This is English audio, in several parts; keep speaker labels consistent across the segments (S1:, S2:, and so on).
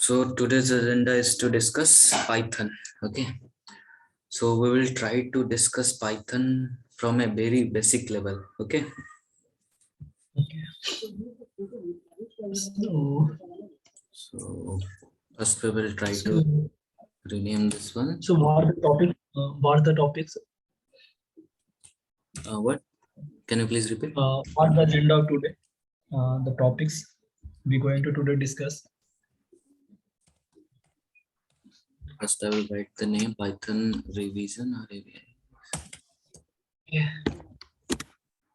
S1: So today's agenda is to discuss Python. Okay. So we will try to discuss Python from a very basic level. Okay. So first we will try to rename this one.
S2: So what are the topic? What are the topics?
S1: What? Can you please repeat?
S2: What the agenda of today? The topics we going to today discuss.
S1: First I will write the name Python revision or AVI.
S2: Yeah.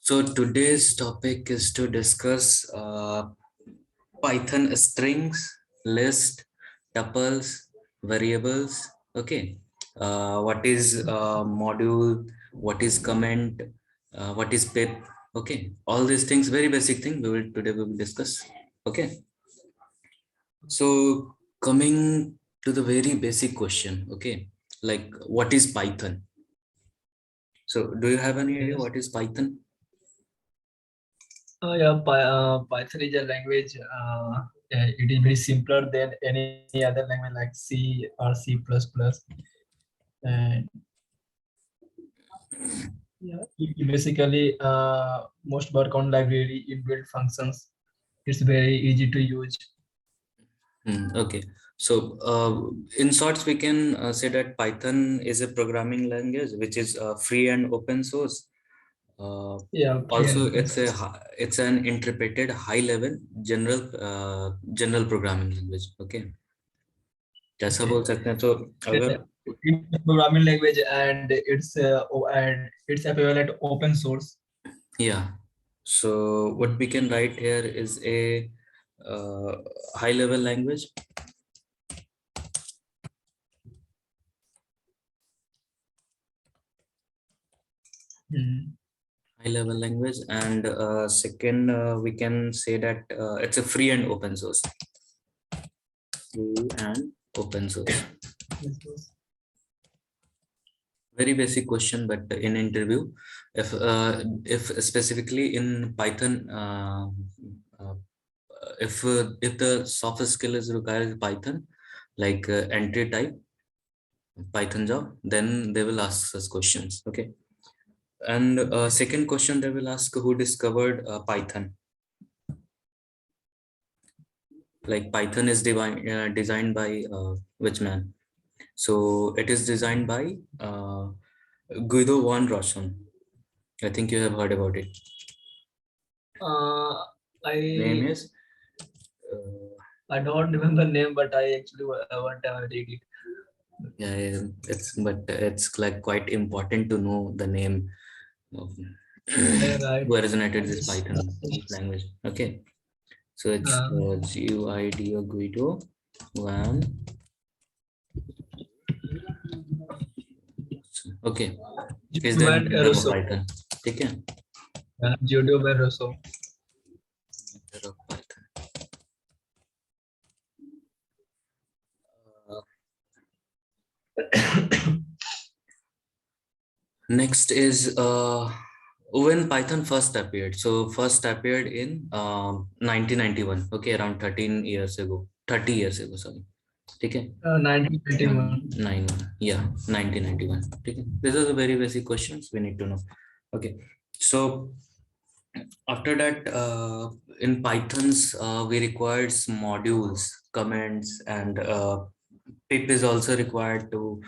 S1: So today's topic is to discuss Python strings, list, tuples, variables. Okay. What is module? What is comment? What is pip? Okay. All these things, very basic thing. Today we will discuss. Okay. So coming to the very basic question. Okay. Like what is Python? So do you have any idea what is Python?
S2: Python is a language. It is very simpler than any other language like C or C++. And it basically most work on library inbuilt functions. It's very easy to use.
S1: Okay. So in shorts, we can say that Python is a programming language which is free and open source. Also, it's an interpreted high level general programming language. Okay. जैसा बोल सकते हैं तो अगर
S2: It's a programming language and it's equivalent open source.
S1: Yeah. So what we can write here is a high level language. High level language, and second we can say that it's a free and open source. Free and open source. Very basic question, but in interview, if specifically in Python, if the soft skill is required Python, like entry type Python job, then they will ask us questions. Okay. And second question they will ask, who discovered Python? Like Python is designed by which man? So it is designed by Guido van Rossum. I think you have heard about it. Name is?
S2: I don't remember name, but I actually one time I read it.
S1: Yeah, it's like quite important to know the name of who originated this Python language. Okay, so it's Guido van. Okay, is the inventor of Python. Okay.
S2: Guido van Rossum.
S1: Next is when Python first appeared. So first appeared in 1991. Okay, around 30 years ago, sorry. Okay.
S2: 1991.
S1: Yeah, 1991. Okay. These are the very basic questions we need to know. Okay. So after that, in Pythons, we required modules, comments, and pip is also required to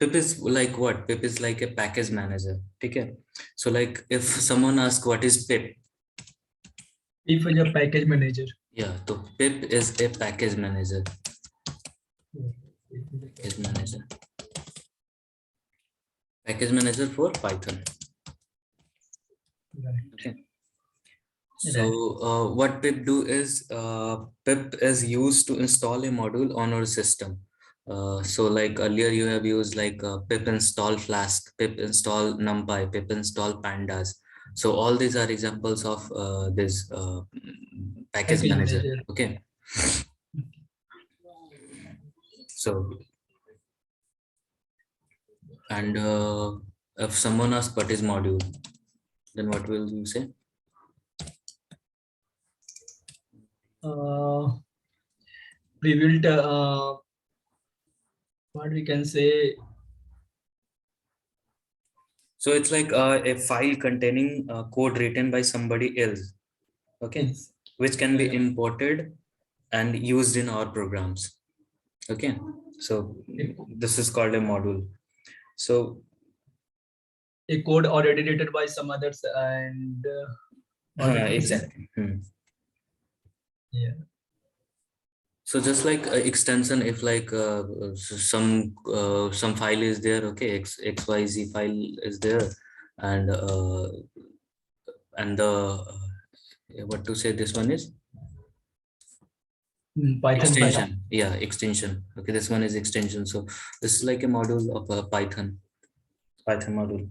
S1: pip is like what? Pip is like a package manager. Okay. So like if someone asks what is pip?
S2: Pip is a package manager.
S1: Yeah, so pip is a package manager. Package manager for Python. Okay. So what pip do is pip is used to install a module on our system. So like earlier you have used like pip install Flask, pip install NumPy, pip install Pandas. So all these are examples of this package manager. Okay. So and if someone asks what is module, then what will you say?
S2: pre-built what we can say.
S1: So it's like a file containing code written by somebody else, okay,
S2: Yes.
S1: which can be
S2: Yeah.
S1: imported and used in our programs. Okay, so this is called a module. So
S2: A code already written by some others, and what we can say.
S1: exactly. Hmm.
S2: Yeah.
S1: So just like extension, if like some file is there, okay, xyz file is there, and the what to say, this one is
S2: Python.
S1: extension. Yeah, extension. Okay, this one is extension. So this is like a module of Python module.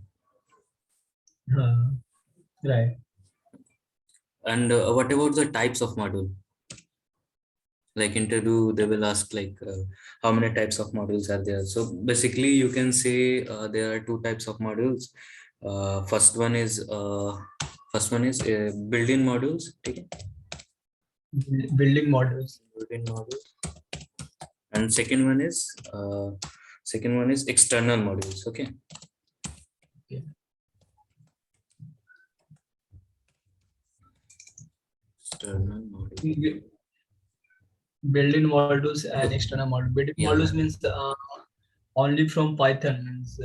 S2: Uh, right.
S1: And what about the types of module? Like interview, they will ask like how many types of modules are there. So basically you can say there are two types of modules. First one is built-in modules. Okay?
S2: Building models.
S1: Built-in modules. And second one is external modules. Okay.
S2: Okay.
S1: External modules.
S2: Building models and external model. Building
S1: Yeah.
S2: models means only from Python, means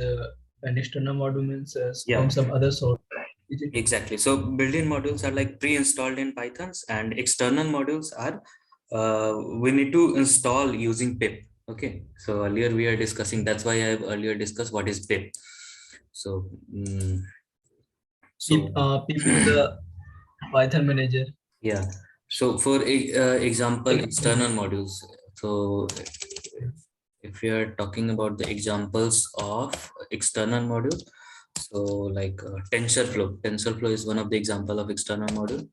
S2: an external module means
S1: Yeah.
S2: from some other source. Is it?
S1: Exactly. So built-in modules are like pre-installed in Pythons, and external modules are we need to install using pip. Okay. So earlier we are discussing, that's why I have earlier discussed what is pip. So
S2: Pip is the Python manager.
S1: yeah. So for example, external modules. So if we are talking about the examples of external module, so like TensorFlow is one of the example of external module.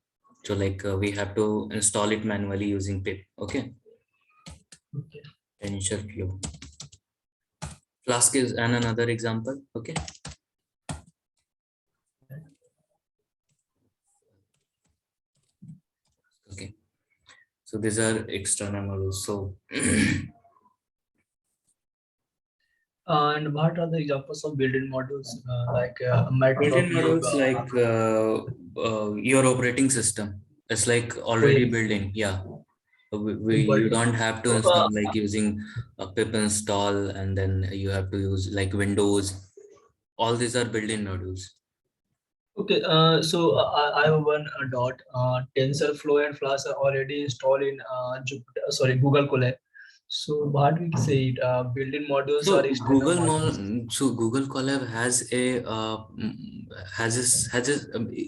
S1: So like we have to install it manually using pip. Okay.
S2: Okay.
S1: TensorFlow. Flask is another example. Okay. Okay. So these are external modules. So
S2: And what are the examples of built-in modules like
S1: built-in
S2: Matplotlib,
S1: modules like your operating system. It's like already
S2: OS?
S1: built in. Yeah. You
S2: But
S1: don't have to
S2: so,
S1: install like using a pip install, and then you have to use like Windows. All these are built-in modules.
S2: okay, I have one dot. TensorFlow and Flask are already installed in Jupyter, sorry, Google Colab. So what we say it, built-in modules
S1: So
S2: or external modules?
S1: Google Colab has a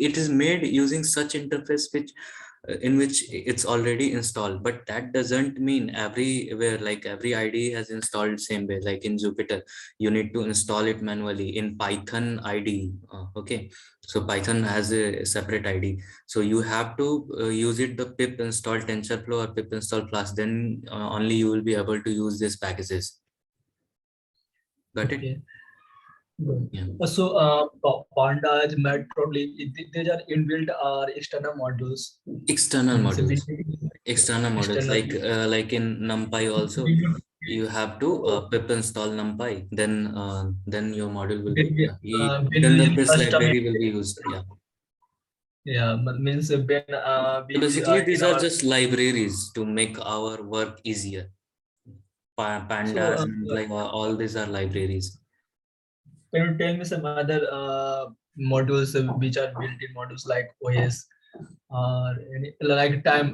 S1: it is made using such interface which in which it's already installed, but that doesn't mean everywhere like every IDE has installed same way. Like in Jupyter, you need to install it manually. In Python IDE, okay, so Python has a separate IDE, so you have to use it the pip install TensorFlow or pip install Flask, then only you will be able to use these packages. Got it?
S2: Okay. Good.
S1: Yeah.
S2: Pandas, Matplotlib, these are inbuilt or external modules.
S1: External
S2: Means
S1: modules.
S2: basically
S1: External modules like in NumPy also, you have to pip install NumPy, then your module will be then the this
S2: custom.
S1: library will be used. Yeah.
S2: Yeah, but means when
S1: So
S2: we
S1: basically,
S2: in
S1: these are
S2: our
S1: just libraries to make our work easier.
S2: so
S1: Pandas and like all these are libraries.
S2: can you tell me some other modules which are built-in modules like OS or any like time?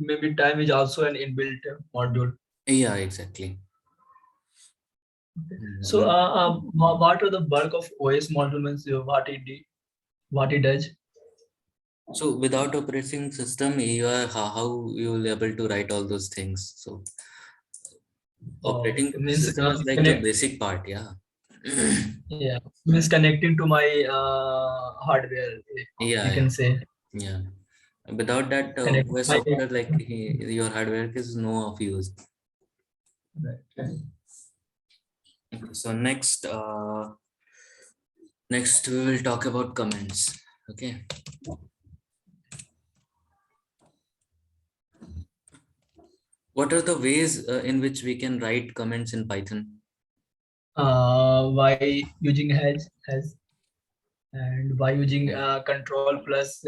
S2: Maybe time is also an inbuilt module.
S1: Yeah, exactly.
S2: Okay. So what are the bulk of OS module means what it does?
S1: So without operating system, you are how you will able to write all those things. So operating
S2: Means
S1: system is like the
S2: connect,
S1: basic part. Yeah.
S2: yeah, means connecting to my hardware.
S1: Yeah,
S2: You
S1: yeah,
S2: can say
S1: yeah. Without that
S2: connect
S1: OS
S2: my.
S1: software, like your hardware is no of use.
S2: Right.
S1: Okay, so next we will talk about comments. Okay. What are the ways in which we can write comments in Python?
S2: By using has and by using control plus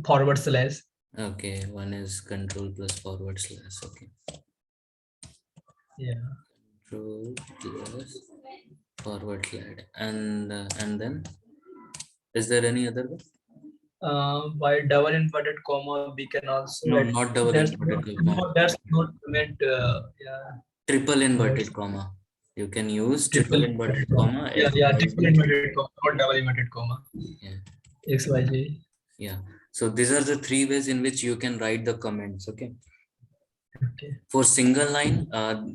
S2: forward slash.
S1: Okay, one is control plus forward slash. Okay,
S2: Yeah.
S1: control plus forward slash, and then is there any other way?
S2: By double inverted comma, we can also
S1: No,
S2: write.
S1: not double
S2: There's
S1: inverted comma.
S2: there's not meant. Yeah.
S1: Triple
S2: Words.
S1: inverted comma. You can use triple
S2: Triple
S1: inverted
S2: inverted comma.
S1: comma,
S2: Yeah,
S1: X,
S2: yeah.
S1: Y,
S2: Triple
S1: Z.
S2: inverted comma, not double inverted comma.
S1: Yeah,
S2: X, Y, Z.
S1: yeah. So these are the three ways in which you can write the comments. Okay.
S2: Okay.
S1: For single line,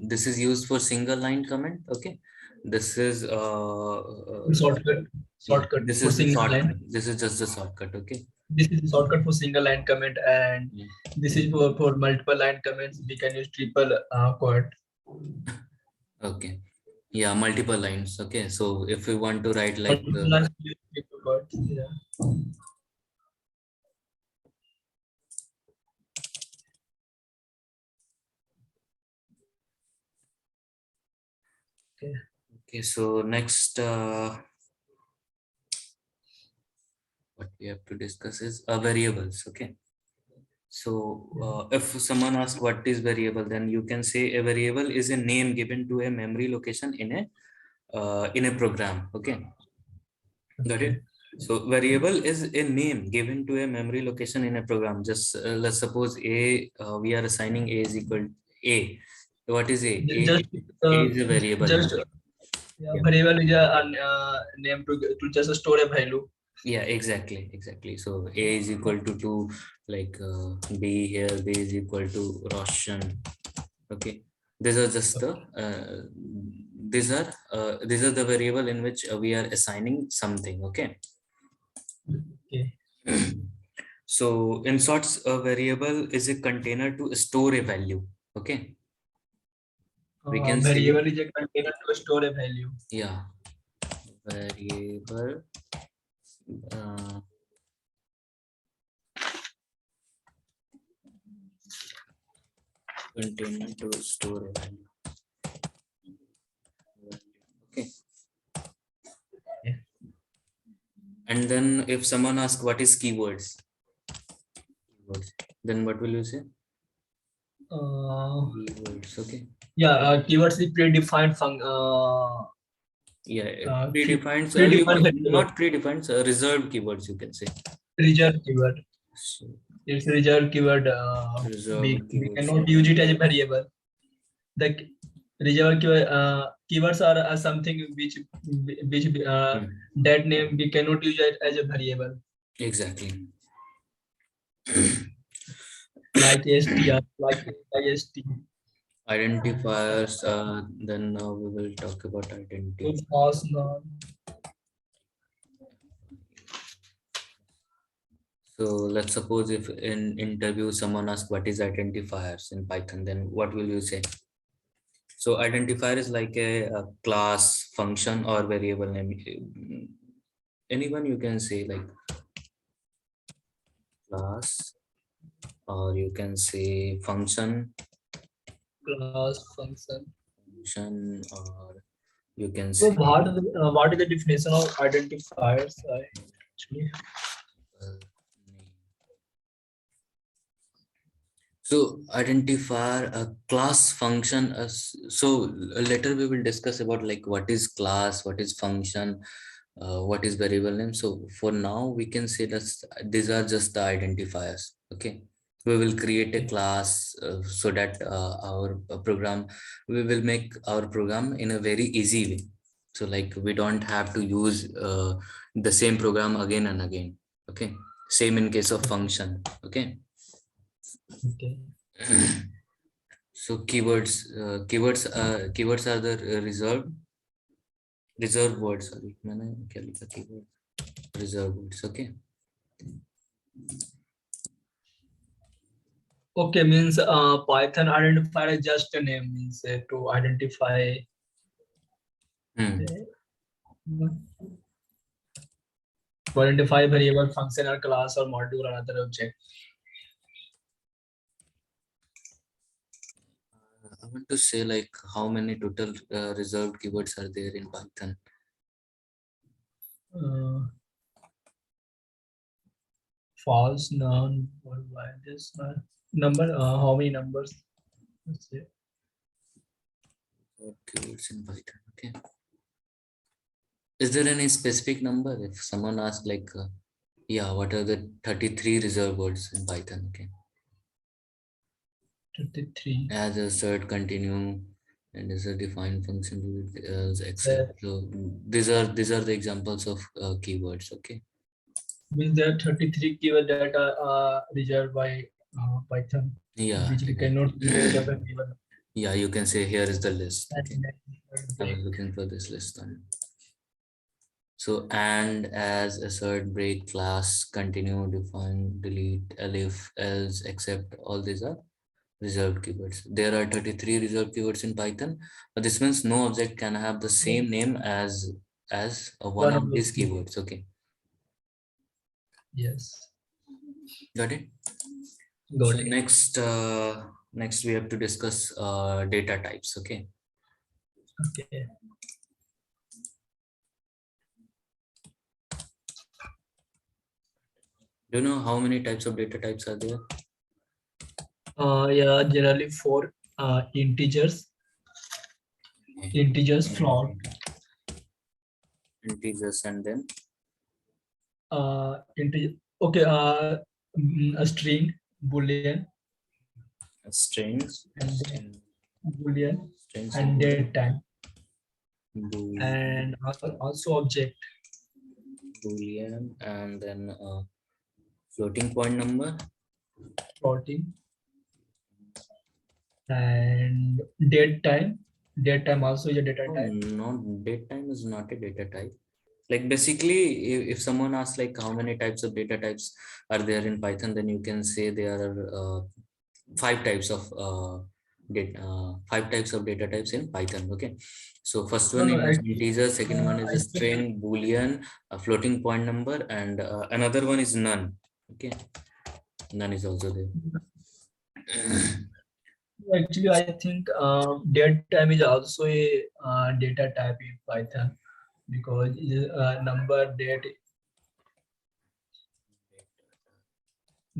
S1: this is used for single line comment. Okay. This is
S2: Shortcut.
S1: yeah,
S2: Shortcut
S1: this
S2: for
S1: is the
S2: single
S1: shortcut.
S2: line.
S1: This is just the shortcut. Okay.
S2: This is the shortcut for single line comment, and
S1: Yeah.
S2: this is for multiple line comments. We can use triple quote.
S1: Okay. Yeah, multiple lines. Okay. So if we want to write like
S2: Multiple lines, we use triple quote. Yeah. Okay.
S1: okay, so next what we have to discuss is variables. Okay. So if someone asks what is variable, then you can say a variable is a name given to a memory location in a program. Okay, got it.
S2: Okay.
S1: So variable is a name given to a memory location in a program. Just let's suppose a we are assigning a is equal a. What is a?
S2: Just
S1: A is a variable
S2: just
S1: name.
S2: yeah,
S1: Yeah.
S2: variable is a name to just store a value.
S1: Yeah, exactly. So a is equal to 2, like b here, b is equal to Roshan. Okay, these are just the these are the variable in which we are assigning something. Okay.
S2: Okay.
S1: So in sorts, a variable is a container to store a value. Okay, we can say,
S2: Variable is a container to store a value.
S1: yeah, variable uh, container to store a value. Okay. And then if someone asks what is keywords, then what will you say? Keywords. Okay.
S2: Yeah, keywords is predefined
S1: Yeah, predefined. You
S2: predefined
S1: can,
S2: variable.
S1: not predefined, reserved keywords. You can say.
S2: Reserved keyword.
S1: So,
S2: It's a reserved keyword.
S1: reserved
S2: We
S1: keywords.
S2: cannot use it as a variable. The reserved keyword, keywords are something which that name we cannot use it as a variable.
S1: Exactly.
S2: Like str, like ist.
S1: Identifiers. Then we will talk about identity.
S2: False non.
S1: So let's suppose if in interview someone asks what is identifiers in Python, then what will you say? So identifier is like a class, function, or variable name. Anyone you can say like class, or you can say function,
S2: Class function.
S1: or you can
S2: So
S1: say
S2: what is the definition of identifiers? Actually,
S1: name. So identifier a class function as, so later we will discuss about like what is class, what is function, what is variable name. So for now we can say that these are just the identifiers. Okay, we will create a class so that our program, we will make our program in a very easy way. So like we don't have to use the same program again and again. Okay, same in case of function. Okay.
S2: okay.
S1: So keywords are the reserved words. Sorry, मैंने क्या लिखा keyword reserved words. Okay.
S2: Okay, means Python identifier is just a name, means to identify to identify variable, function, or class, or module, or other object.
S1: I want to say like how many total reserved keywords are there in Python?
S2: False, none, or why this number? How many numbers? Let's say.
S1: Keywords in Python. Okay. Is there any specific number? If someone asks like, yeah, what are the 33 reserved words in Python? Okay.
S2: 33.
S1: As assert, continue, and is a defined function as except. So these are the examples of keywords. Okay.
S2: Means there are 33 keyword that are reserved by Python,
S1: Yeah.
S2: which we cannot be made of a keyword.
S1: Yeah, you can say here is the list. Okay. I was
S2: Break.
S1: looking for this list on. So and, as, assert, break, class, continue, define, delete, elif, else, except, all these are reserved keywords. There are 33 reserved keywords in Python, but this means no object can have the same name as one
S2: One of
S1: of these
S2: those.
S1: keywords. Okay,
S2: Yes.
S1: got it.
S2: Got
S1: So
S2: it.
S1: next we have to discuss data types. Okay.
S2: Okay.
S1: Do you know how many types of data types are there?
S2: Yeah, generally for integers, float,
S1: Integers and then
S2: integer. Okay, a string, boolean,
S1: strings,
S2: and boolean,
S1: strings
S2: and
S1: and
S2: date time,
S1: boolean,
S2: and also object.
S1: boolean, and then floating point number.
S2: Plotting and date time. Date time also is a data
S1: Oh,
S2: type.
S1: no, date time is not a data type. Like basically, if someone asks like how many types of data types are there in Python, then you can say there are five types of data types in Python. Okay, so first
S2: No,
S1: one
S2: no,
S1: is integer, second one is a
S2: actually,
S1: string, boolean, a floating point number, and another one is none. Okay, none is also there.
S2: I think date time is also a data type in Python because it is number date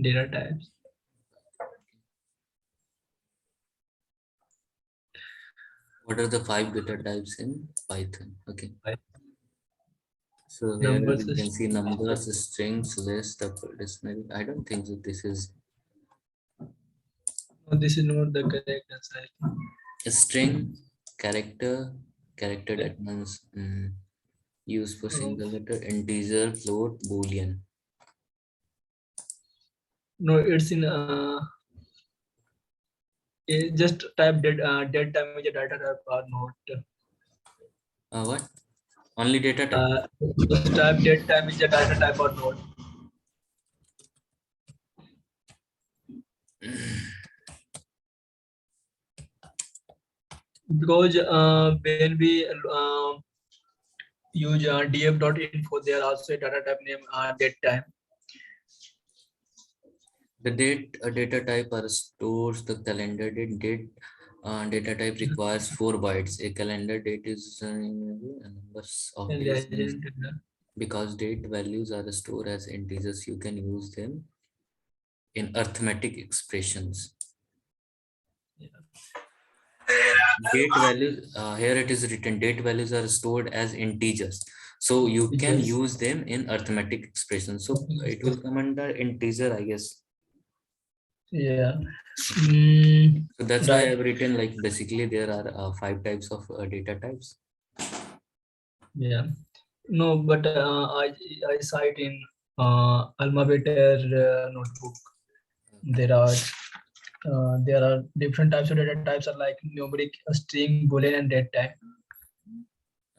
S2: data types.
S1: What are the five data types in Python? Okay.
S2: Right.
S1: So here
S2: Numbers
S1: you can
S2: is
S1: see numbers, strings, list, dictionary. I don't think that this is
S2: no, this is not the correct answer.
S1: a string, character that means used for
S2: Uh,
S1: single letter, integer, float, boolean.
S2: no, it's in just type date time is a data type or not.
S1: What? Only data type.
S2: Just type date time is a data type or not. Because when we use df.info, there are also a data type name date time.
S1: The date data type are stores the calendar date. Data type requires 4 bytes. A calendar date is a numbers of
S2: And
S1: days.
S2: legend,
S1: Because date values are stored as integers, you can use them in arithmetic expressions. Date values, here it is written, date values are stored as integers. So you can
S2: yes.
S1: use them in arithmetic expressions. So it will come under integer, I guess.
S2: Yeah.
S1: So that's why
S2: Right.
S1: I've written like basically there are 5 types of data types.
S2: Yeah. No, but I saw it in Alma Better notebook. There are different types of data types are like numeric, string, boolean, and date type.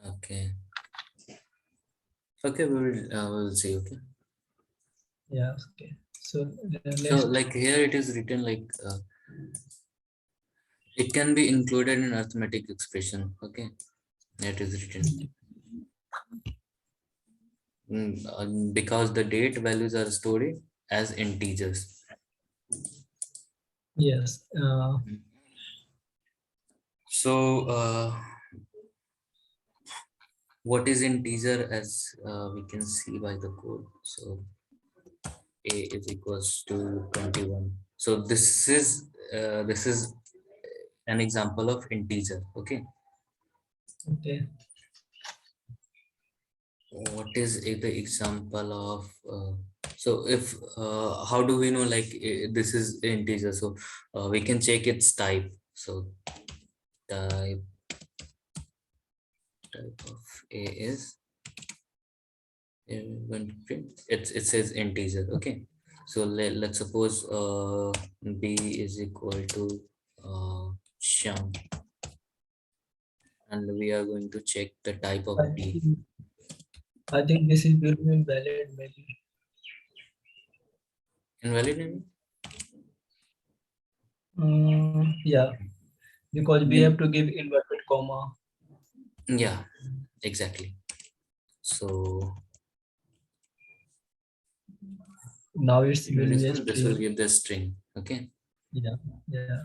S1: Okay. Okay, we will see. Okay.
S2: Yeah. Okay. So
S1: So
S2: next.
S1: like here it is written like it can be included in arithmetic expression. Okay. It is written. Because the date values are stored as integers.
S2: Yes.
S1: So what is integer, as we can see by the code? So a is equals to 21. So this is an example of integer. Okay.
S2: Okay.
S1: What is the example of so if how do we know like this is integer? So we can check its type. So type of a is when to print it says integer. Okay, so let's suppose b is equal to Shyam, and we are going to check the type
S2: I
S1: of b.
S2: think, I think this is will be invalid maybe.
S1: Invalid name?
S2: Yeah, because we have to give inverted comma.
S1: Yeah, exactly. So
S2: Now it's will be a
S1: this will
S2: string.
S1: give the string. Okay.
S2: Yeah, yeah.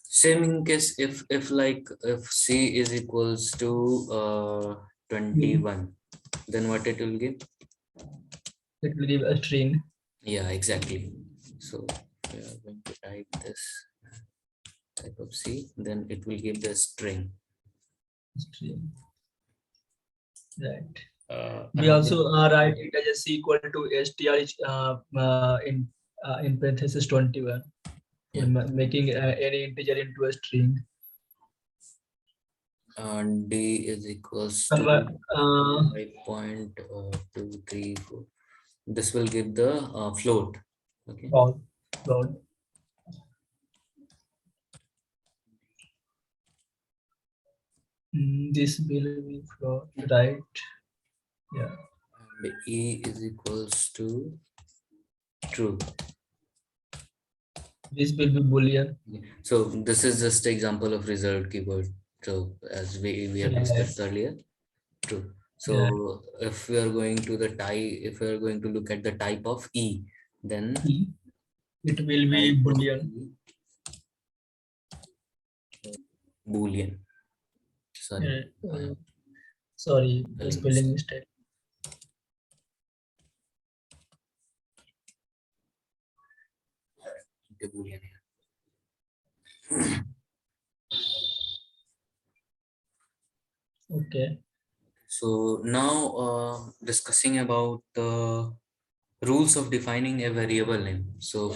S1: Same in case if like if c is equals to 21, then what it will give?
S2: It will give a string.
S1: Yeah, exactly. So we are going to type this type of c, then it will give the string.
S2: String. Right.
S1: Uh,
S2: We
S1: another
S2: also write it as c equal to str in parenthesis 21.
S1: Yeah.
S2: Making any integer into a string.
S1: D is equals to
S2: Convert,
S1: 5.234. This will give the float. Okay.
S2: float. This will be float, right? Yeah.
S1: And E is equals to true.
S2: This will be boolean.
S1: So this is just example of result keyword. So as we have discussed earlier, true. So if we are going to the type, if we are going to look at the type of E, then
S2: It will be
S1: type of
S2: boolean.
S1: E, Boolean. Sorry.
S2: Sorry,
S1: Spelling
S2: spelling mistake.
S1: Boolean.
S2: Okay.
S1: So now discussing about the rules of defining a variable name. So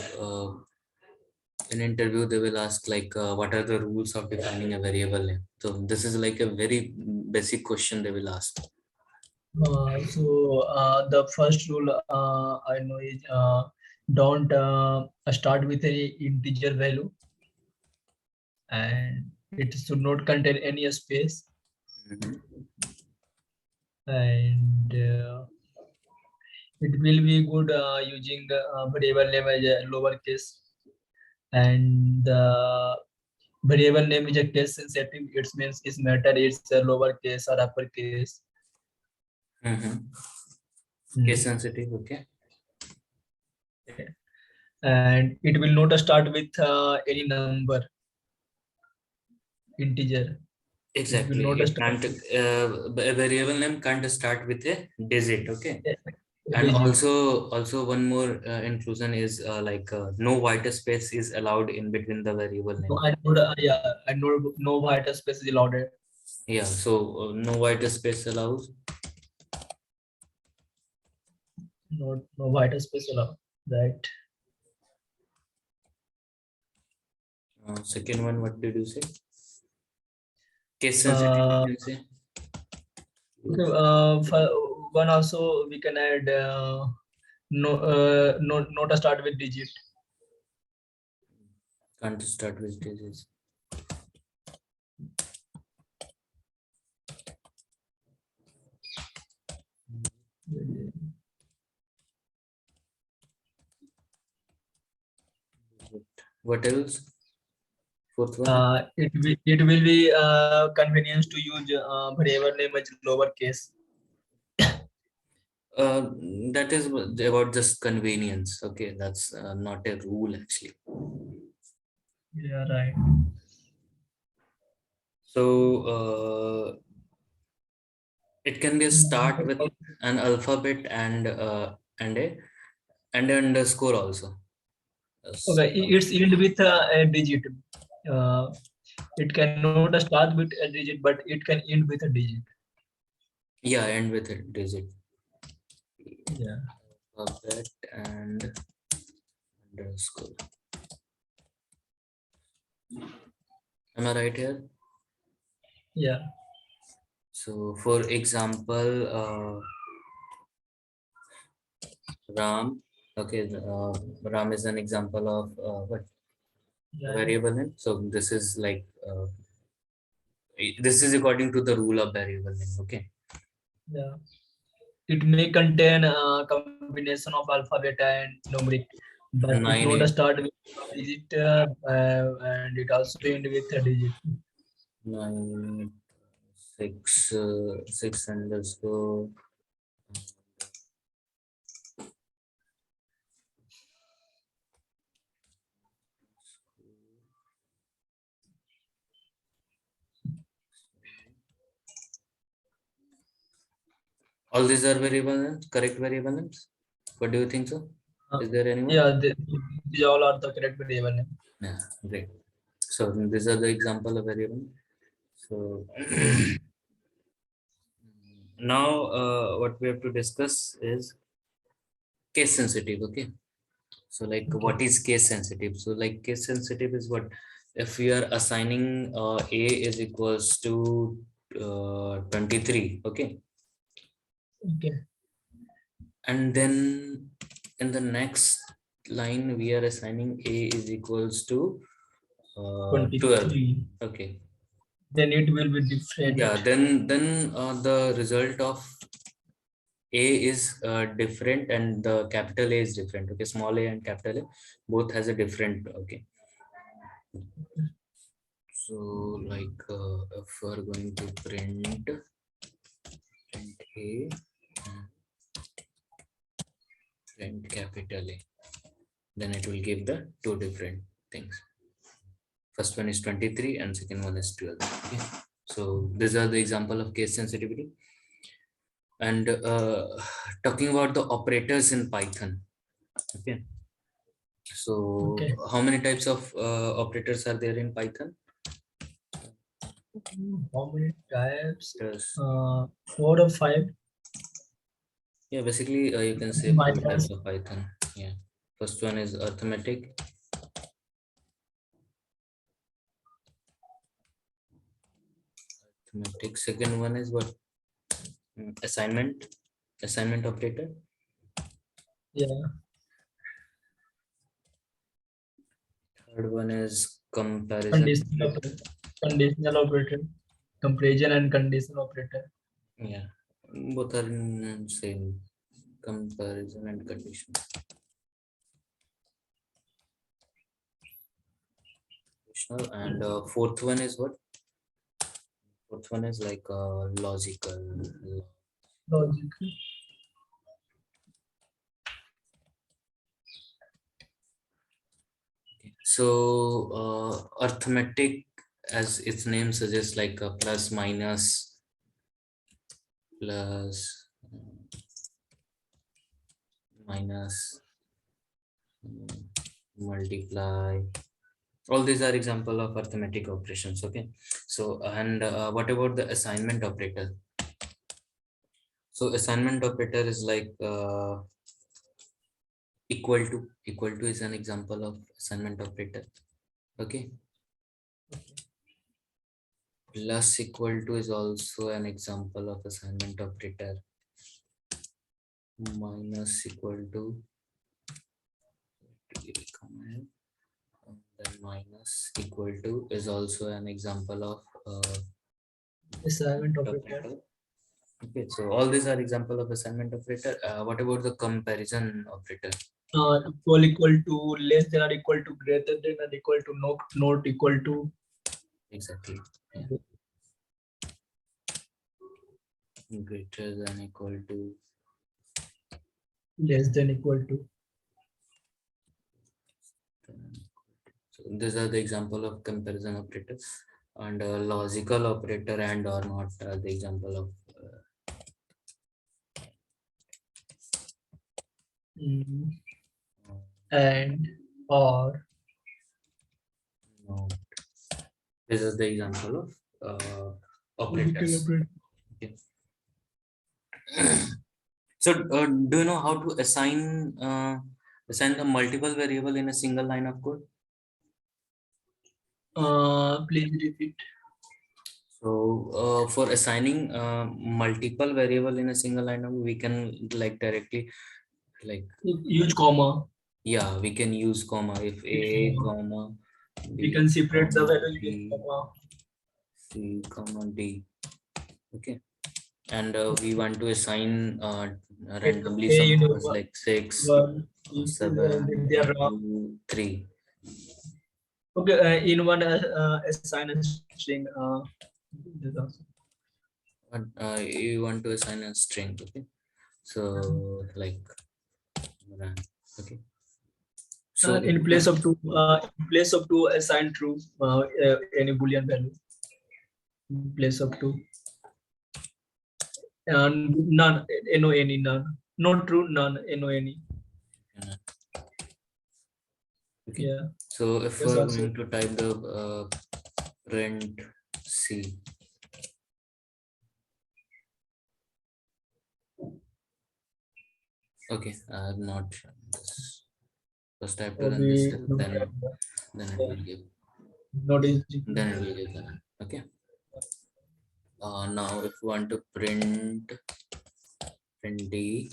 S1: in interview they will ask like what are the rules of defining a variable name? So this is like a very basic question they will ask.
S2: The first rule I know is don't start with any integer value, and it should not contain any space.
S1: Mhm.
S2: And it will be good using variable name as a lowercase, and the variable name is a case sensitive. It means it matter it's a lowercase or uppercase.
S1: Case sensitive. Okay.
S2: And it will not start with any number, integer.
S1: Exactly.
S2: It will not
S1: It
S2: start
S1: can't
S2: with
S1: a variable name can't start with a digit. Okay.
S2: a
S1: And
S2: digit.
S1: also one more inclusion is like no white space is allowed in between the variable
S2: So
S1: name.
S2: I know, yeah, I know no white space is allowed.
S1: Yeah. So no white space allows.
S2: No white space allowed. Right.
S1: Second one, what did you say? Case sensitive, you can say.
S2: Okay, for one also we can add not to start with digit.
S1: Can't start with digits. What else? Fourth one.
S2: It will be convenience to use variable name as lowercase.
S1: Uh, that is about just convenience. Okay, that's not a rule actually.
S2: Yeah, right.
S1: So it can be a start with an alphabet and a and an underscore also.
S2: Okay, it's end with a digit. Uh, it cannot start with a digit, but it can end with a digit.
S1: Yeah, end with a digit.
S2: Yeah.
S1: Alphabet and underscore. Am I right here?
S2: Yeah.
S1: So for example, Ram. Okay, Ram is an example of what
S2: Yeah.
S1: variable name. So this is like this is according to the rule of variable name. Okay.
S2: Yeah. It may contain a combination of alphabet and numeric, but it
S1: Nine,
S2: not
S1: eight,
S2: start with a digit, and it also end with a digit.
S1: 9, 6, 6 underscore. All these are variable names, correct variable names. What do you think so? Is there anyone?
S2: Yeah, these all are the correct variable name.
S1: Yeah, great. So these are the example of variable. So now what we have to discuss is case sensitive. Okay. So like
S2: Okay.
S1: what is case sensitive? So like case sensitive is what if we are assigning a is equals to 23. Okay.
S2: Okay.
S1: And then in the next line we are assigning a is equals to 12.
S2: 23.
S1: Okay.
S2: Then it will be different.
S1: Yeah, then the result of a is different and the capital A is different. Okay, small a and capital A both has a different. Okay, so like if we're going to print a and print capital A, then it will give the two different things. First one is 23 and second one is 12. Okay, so these are the example of case sensitivity. And talking about the operators in Python. Okay, so
S2: Okay.
S1: how many types of operators are there in Python?
S2: How many types?
S1: Yes.
S2: 4 or 5.
S1: Yeah, basically you can say four types
S2: Minus.
S1: of Python. Yeah, first one is arithmetic. Arithmetic. Second one is what? Assignment. Assignment operator.
S2: Yeah.
S1: Third one is comparison
S2: Conditional
S1: operator.
S2: operator. Conditional operator. Comparison and conditional operator.
S1: Yeah, both are in same comparison and condition. And fourth one is what? Fourth one is like logical.
S2: Logic.
S1: So arithmetic, as its name suggests, like a plus, minus, plus, minus, multiply. All these are example of arithmetic operations. Okay. So and what about the assignment operator? So assignment operator is like equal to. Equal to is an example of assignment operator. Okay. Plus equal to is also an example of assignment operator. Minus equal to, and then minus equal to is also an example of
S2: Assignment operator.
S1: operator. Okay, so all these are example of assignment operator. What about the comparison operator?
S2: Equal to, less than or equal to, greater than or equal to, not equal to.
S1: Exactly. Yeah. Greater than equal to.
S2: Less than equal to.
S1: So these are the example of comparison operators. and a logical operator and or not, the example of
S2: And or
S1: no. This is the example of
S2: logical
S1: operators.
S2: operator.
S1: Okay. So do you know how to assign the multiple variable in a single line of code?
S2: Please repeat.
S1: So for assigning multiple variable in a single line of, we can like directly like,
S2: Use comma.
S1: yeah, we can use comma. If a comma
S2: We
S1: b
S2: can separate the
S1: comma
S2: value with
S1: b
S2: comma.
S1: c comma d. Okay, and we want to assign randomly
S2: A,
S1: some
S2: you know,
S1: numbers like 6
S2: one,
S1: or
S2: two,
S1: 7
S2: they
S1: or
S2: are
S1: 2 3.
S2: okay. In one assign a string. This also.
S1: But you want to assign a string. Okay, so like ran. Okay, so
S2: In place of two, assign true. Any boolean value. In place of two. None. No any none. Not true. None. No any.
S1: okay,
S2: Yeah.
S1: so if
S2: That's
S1: we're
S2: also.
S1: going to type the print c, okay, I have not shown this. First I have to run this
S2: Maybe
S1: step,
S2: not.
S1: then it will give,
S2: Not easy.
S1: then it will give the run. Okay, now if you want to print d,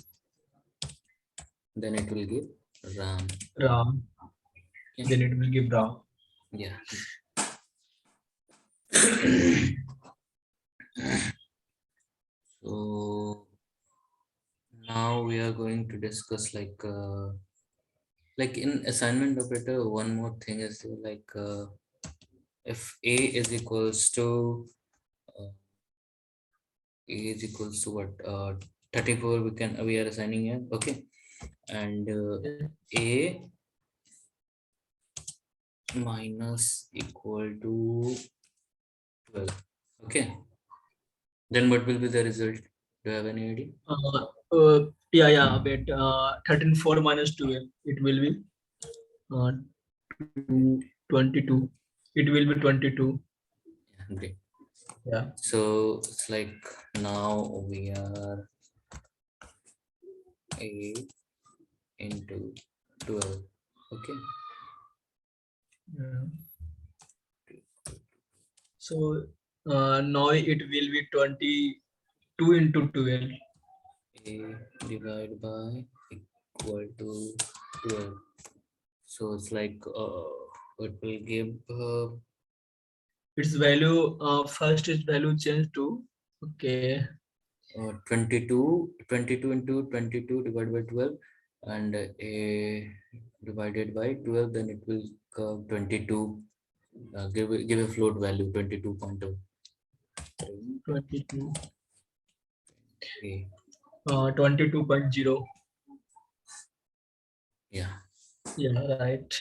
S1: then it will give ram.
S2: Ram.
S1: Okay.
S2: Then it will give Ram.
S1: Yeah. So now we are going to discuss like in assignment operator, one more thing is like if a is equals to uh, a is equals to what 34, we are assigning here. Okay, and a minus equal to 12. Okay, then what will be the result? Do you have any idea?
S2: Yeah. But 13 4 minus 12. It will be 22. It will be 22.
S1: Yeah, great.
S2: Yeah.
S1: So it's like now we are a into 12. Okay,
S2: Yeah. So now it will be 22 into 12.
S1: a divided by equal to 12. So it's like it will give
S2: Its value, first its value changed to, okay,
S1: 22 into 22 divided by 12, and a divided by 12, then it will come 22, give a float value 22.0.
S2: 22,
S1: A,
S2: 22.0.
S1: yeah.
S2: Yeah, right.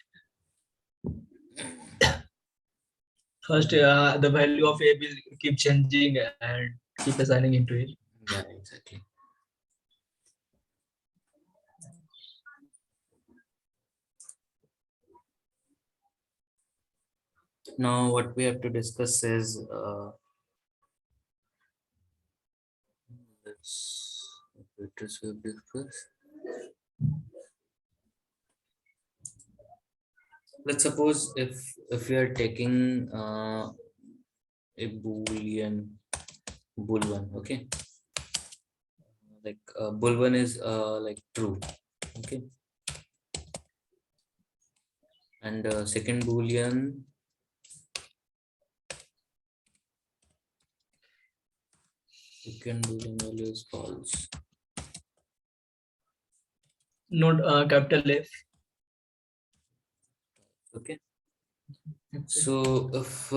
S2: First, the value of A will keep changing and keep assigning into it.
S1: Yeah, exactly. Now what we have to discuss is operators we have discussed. Let's suppose if we are taking a boolean, okay, like boolean is like true, okay, and second boolean value is false.
S2: Not capital F.
S1: Okay, so if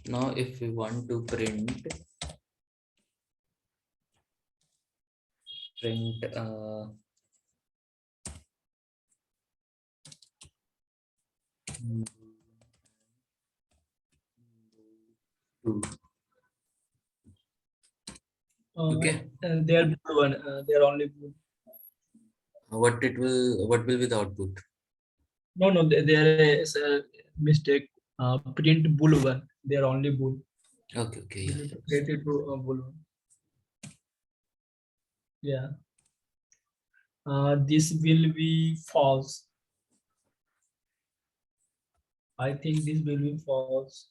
S1: now if we want to print 2. Okay.
S2: They are bool one. They are only bool.
S1: What will be the output?
S2: No, no, there is a mistake. Print bool one. They are only bool.
S1: Okay, okay,
S2: We
S1: yeah.
S2: need to create it to bool one. Yeah. This will be false. I think this will be false.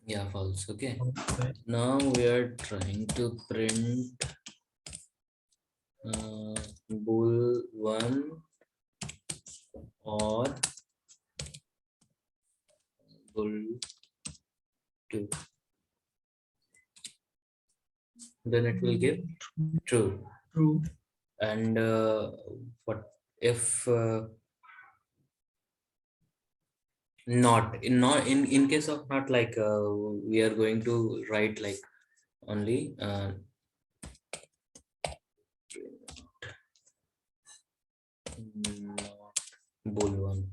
S1: Yeah, false. Okay.
S2: Okay.
S1: Now we are trying to print bool 1 or bool 2. Then it will give true.
S2: True.
S1: And what if not in case of not, like we are going to write like only not bool 1,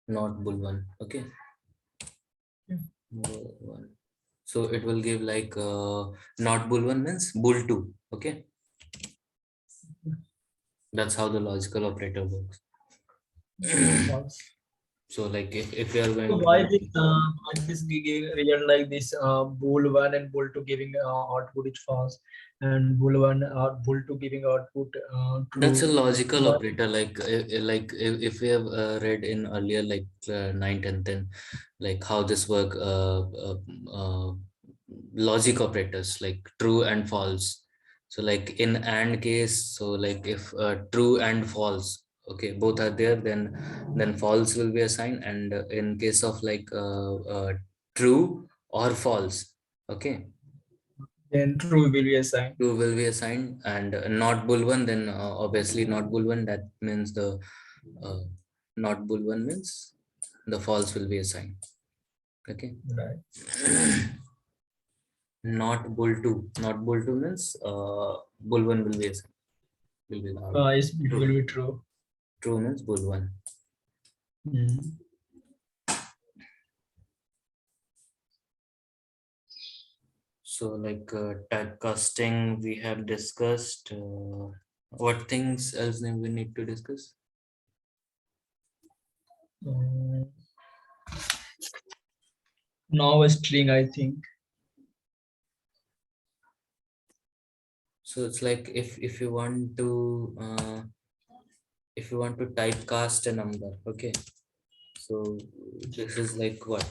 S1: not bool 1. Okay.
S2: Yeah.
S1: Bool 1. So it will give like not bool 1 means bool 2. Okay. That's how the logical operator works.
S2: False.
S1: So like if we are going
S2: So
S1: to
S2: why this result like this? Bool one and bool two giving output is false, and bool one or bool two giving output
S1: That's a
S2: true.
S1: logical
S2: Why?
S1: operator, like if we have read in earlier, like 9 and 10, like how this work, uh, logic operators like true and false. So like in and case, so like if true and false, okay, both are there, then false will be assigned. And in case of like true or false, okay,
S2: Then true will be assigned.
S1: 2 will be assigned. And not bool 1, then obviously not bool 1, that means the uh, not bool 1 means the false will be assigned. Okay.
S2: Right.
S1: Not bool 2, not bool 2 means bool 1 will be assigned, will be the output.
S2: It
S1: True.
S2: will be true.
S1: True means bool 1.
S2: Mm.
S1: So like typecasting we have discussed. What things else we need to discuss?
S2: Now a string, I think.
S1: So it's like if you want to typecast a number, okay, so this is like what,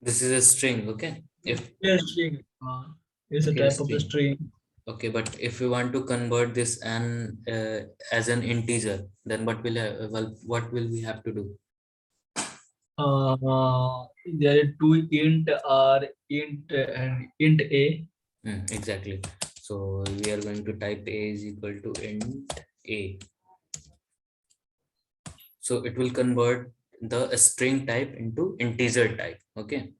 S1: this is a string, okay. If
S2: A string is a
S1: okay,
S2: type of a
S1: string,
S2: string.
S1: okay, but if you want to convert this and as an integer, then what will we have to do?
S2: There are two int or int and int a.
S1: Exactly. So we are going to type a is equal to int a. So it will convert the string type into integer type. Okay.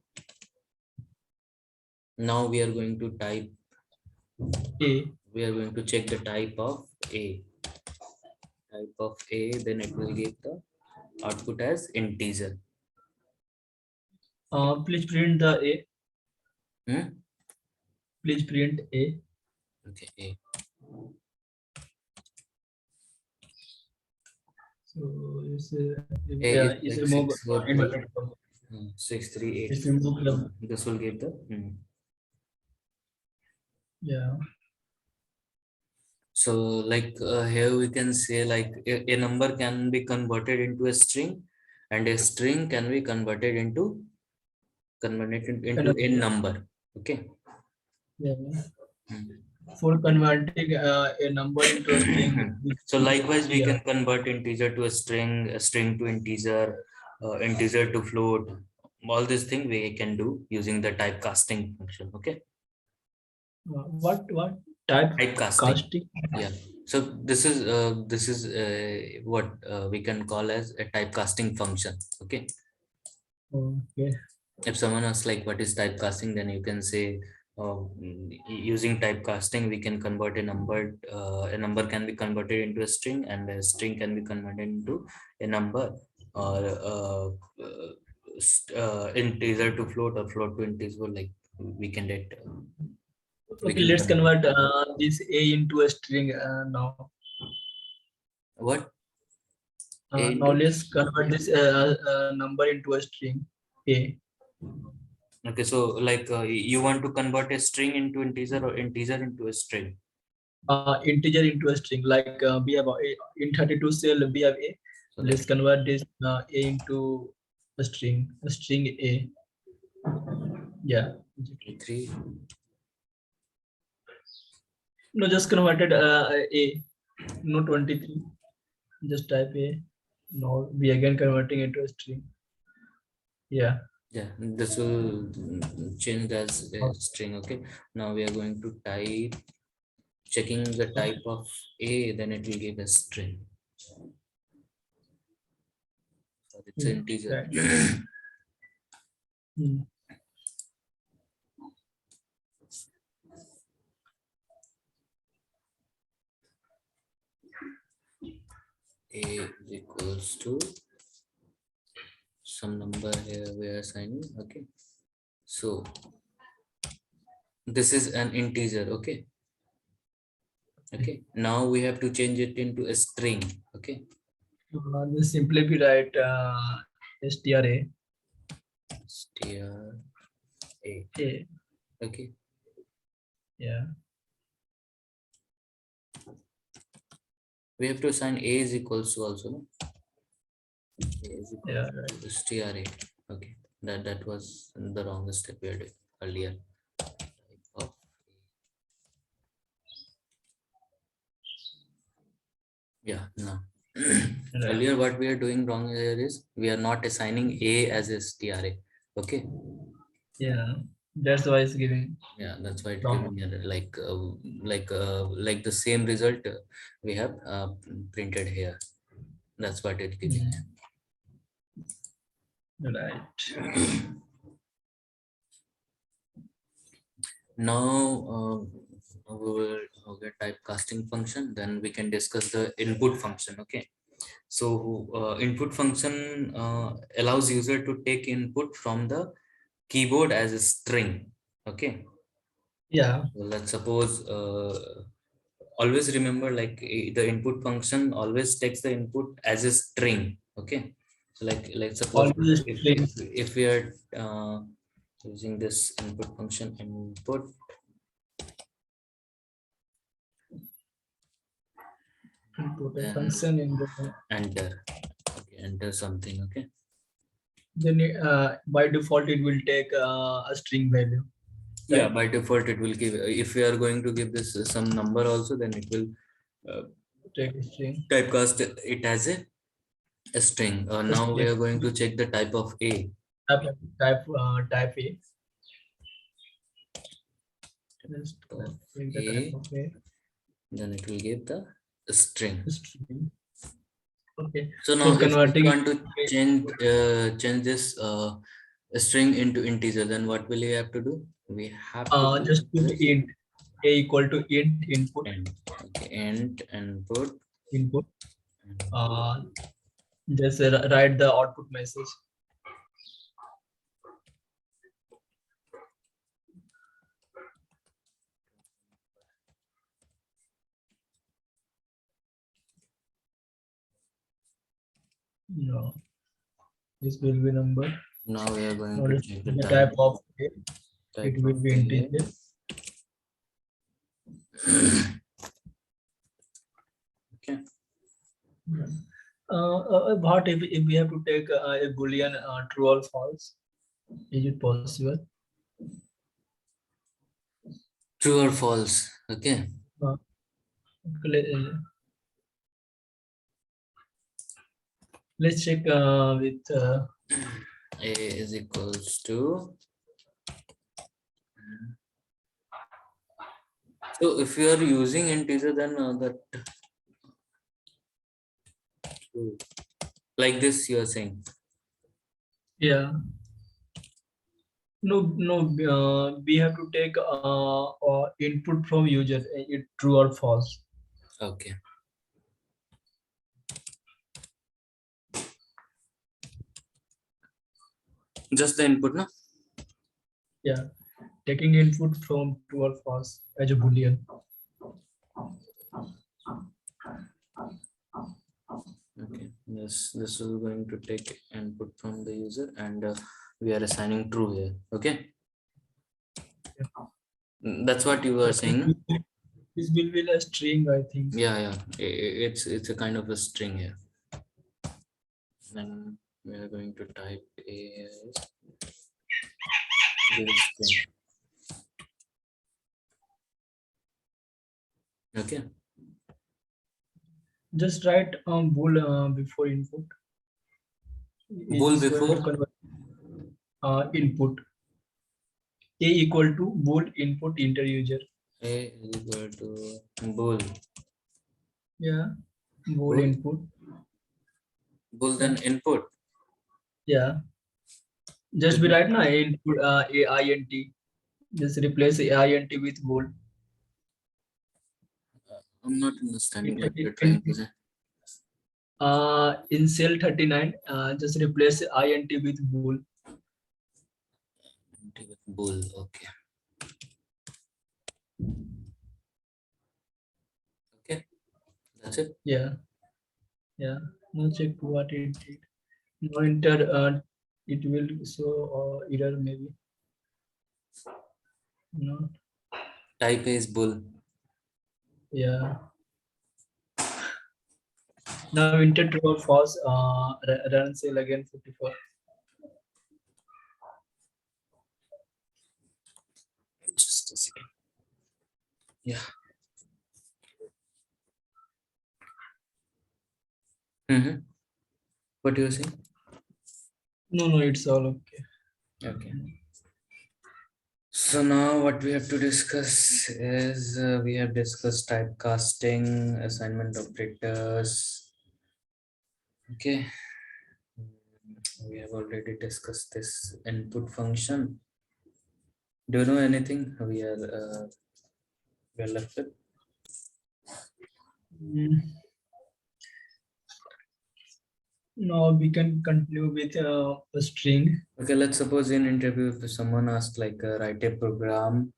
S1: Now we are going to type
S2: A.
S1: We are going to check the type of a. Type of a, then it will give the output as integer.
S2: Please print the a.
S1: Hmm?
S2: Please print a.
S1: Okay, a.
S2: So it's
S1: A
S2: yeah,
S1: is
S2: it's
S1: like
S2: a move
S1: 643.
S2: inverted comma.
S1: 638.
S2: If you move
S1: This will give the
S2: yeah.
S1: So like here we can say like a number can be converted into a string, and a string can be converted into a number. Okay.
S2: Yeah.
S1: Hmm.
S2: For converting a number into a string.
S1: So likewise, we
S2: Yeah.
S1: can convert integer to a string to integer, integer to float. All these things we can do using the typecasting function. Okay.
S2: What type
S1: Typecasting.
S2: casting?
S1: Yeah. So this is what we can call as a typecasting function. Okay.
S2: Okay.
S1: If someone asks like what is typecasting, then you can say using typecasting we can convert a number. A number can be converted into a string, and a string can be converted into a number, or integer to float or float to integer, like we can get. We
S2: Okay,
S1: can
S2: let's convert this A into a string now.
S1: What? A
S2: Now
S1: into?
S2: let's convert this number into a string A.
S1: Okay, so like you want to convert a string into integer or integer into a string.
S2: Integer into a string, like we have in 32 cell we have A.
S1: So
S2: Let's convert this A into a string A. Yeah.
S1: like 3.
S2: No, just converted A, no 23. Just type A. Now we again converting into a string. Yeah.
S1: Yeah, this will change as a string. Okay, now we are going to type, checking the type of A, then it will give a string. So it's an integer.
S2: Right. Hmm.
S1: A is equals to some number here we are assigning. Okay, so this is an integer. Okay, now we have to change it into a string. Okay,
S2: Then simply we write STRA.
S1: str A.
S2: A.
S1: Okay,
S2: Yeah.
S1: we have to assign A is equals to also, no? A is equals
S2: Yeah.
S1: to STRA. Okay, that was the wrong step we had earlier. Of yeah, no. Earlier, what we are doing wrong here is we are not assigning A as a STRA. Okay.
S2: Yeah. That's why it's giving.
S1: Yeah, that's why it's
S2: Wrong.
S1: giving error, like the same result we have printed here. That's what it's giving.
S2: Right.
S1: Now we will get typecasting function. Then we can discuss the input function. Okay. So input function allows user to take input from the keyboard as a string. Okay.
S2: Yeah.
S1: So let's suppose always remember, like the input function always takes the input as a string. Okay, so like suppose
S2: Always
S1: if
S2: string.
S1: if we are using this input function, input
S2: Input a
S1: then
S2: function in the.
S1: enter. Okay, enter something. Okay,
S2: Then by default it will take a string value.
S1: yeah,
S2: Right.
S1: by default it will give, if we are going to give this some number also, then it will
S2: Take a string.
S1: typecast it as a string.
S2: A
S1: Now we
S2: string.
S1: are going to check the type of A.
S2: Type A. Just
S1: Of
S2: take the type
S1: A,
S2: of A.
S1: then it will give the string.
S2: String. Okay.
S1: So
S2: For
S1: now if we
S2: converting it.
S1: want to change this string into integer, then what will we have to do? We have to do
S2: Just put
S1: this
S2: int A equal to int input.
S1: and okay, int input.
S2: Input. Just write the output message. No, this will be number.
S1: Now we are going
S2: Now
S1: to
S2: let's
S1: check
S2: the
S1: the
S2: type of A.
S1: type
S2: It will
S1: of
S2: be
S1: A.
S2: integer.
S1: Okay.
S2: What if we have to take a boolean true or false? Is it possible?
S1: True or false? Okay.
S2: Uh, let- let's check with
S1: A is equals to. So if you are using integer, then that like this you are saying.
S2: yeah. No, we have to take input from user, it true or false.
S1: Okay. Just the input, no?
S2: Yeah, taking input from true or false as a boolean.
S1: Okay, yes, this is going to take input from the user, and we are assigning true here. Okay, that's what you were saying, no?
S2: This will be a string, I think.
S1: Yeah, yeah, it's a kind of a string here. Then we are going to type as this string. Okay,
S2: Just write bool before input.
S1: bool
S2: Is going to
S1: before
S2: convert input. A equal to bool input enter user.
S1: a is equal to bool.
S2: Yeah, bool
S1: Bool,
S2: input.
S1: bool then input.
S2: Yeah, just be right now input AINT. Just replace AINT with bool.
S1: I'm not understanding what you're
S2: In,
S1: trying to say.
S2: in cell 39, just replace INT with bool.
S1: Bool, okay. Okay, that's it.
S2: Yeah, yeah. Now check what it did. Now enter, it will show error maybe. No,
S1: Type is bool.
S2: yeah. Now enter true or false. Run cell again 44.
S1: Just a second. Yeah. What do you saying?
S2: No, it's all okay.
S1: Okay. So now what we have to discuss is we have discussed typecasting, assignment operators. Okay. We have already discussed this input function. Do you know anything we are left with?
S2: Now we can continue with a string.
S1: Okay, let's suppose in interview if someone asks like write a program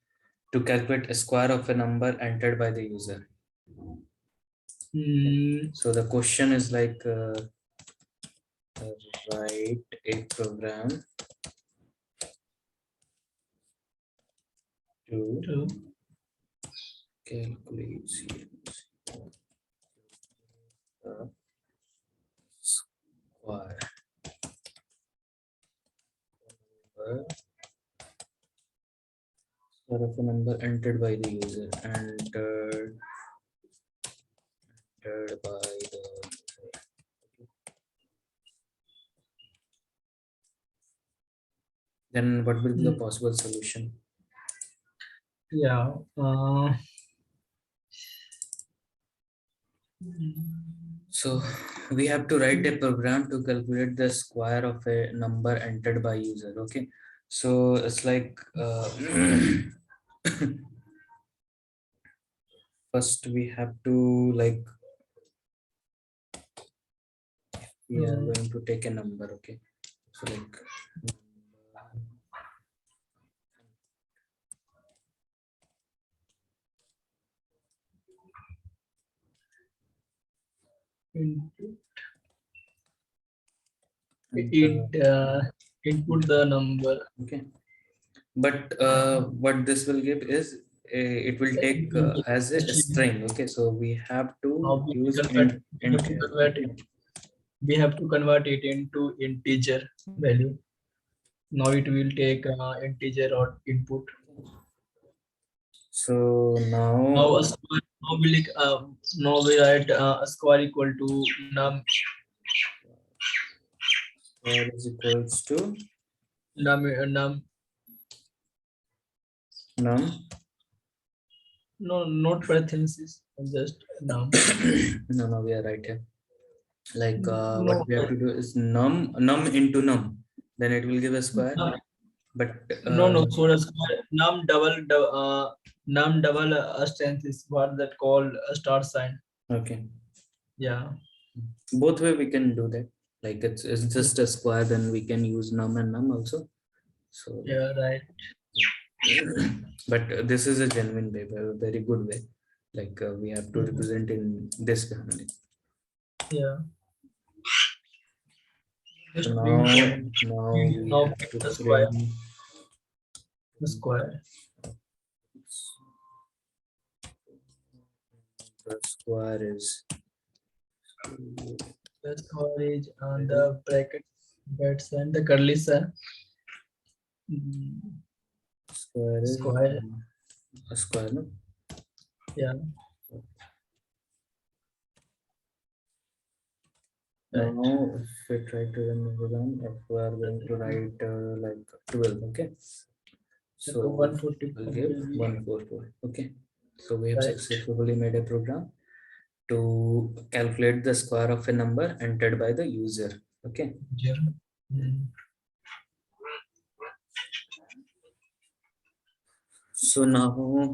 S1: to calculate a square of a number entered by the user. So the question is like write a program to calculate the square of a number entered by the user, entered by the user. Then what will be the possible solution?
S2: Yeah.
S1: So we have to write a program to calculate the square of a number entered by user. Okay, so it's like first we have to like we are going to take a number. Okay, so like
S2: input the number.
S1: Okay, but what this will give is it will take as a string. Okay, so we have to use int here. Okay.
S2: We have to convert it into integer value. Now it will take integer or input.
S1: So now
S2: Now, now we write a square equal to num
S1: square is equals to
S2: num
S1: num.
S2: No, not parenthesis, just num.
S1: No, we are right here. Like
S2: No.
S1: what we have to do is num into num, then it will give a square. But
S2: No, for a square, num double strength is what that called a star sign.
S1: Okay.
S2: Yeah.
S1: Both way we can do that. Like it's just a square, then we can use num and num also. So
S2: Yeah, right.
S1: but this is a genuine way, a very good way. Like we have to
S2: Mhm.
S1: represent in this family.
S2: Yeah.
S1: So
S2: Just bring
S1: now,
S2: point.
S1: now we
S2: Now
S1: have
S2: pick
S1: to
S2: the square.
S1: print
S2: The square.
S1: the square is
S2: The square is on the bracket. That's and the curly sun.
S1: square is
S2: Square.
S1: a square, no?
S2: Yeah. Right.
S1: Now, if we try to run the program, if we are going to write like 12, okay?
S2: So
S1: So
S2: 144
S1: we'll give
S2: will be
S1: 144, okay? So we have
S2: right.
S1: successfully made a program to calculate the square of a number entered by the user, okay?
S2: Yeah. Mm.
S1: So now,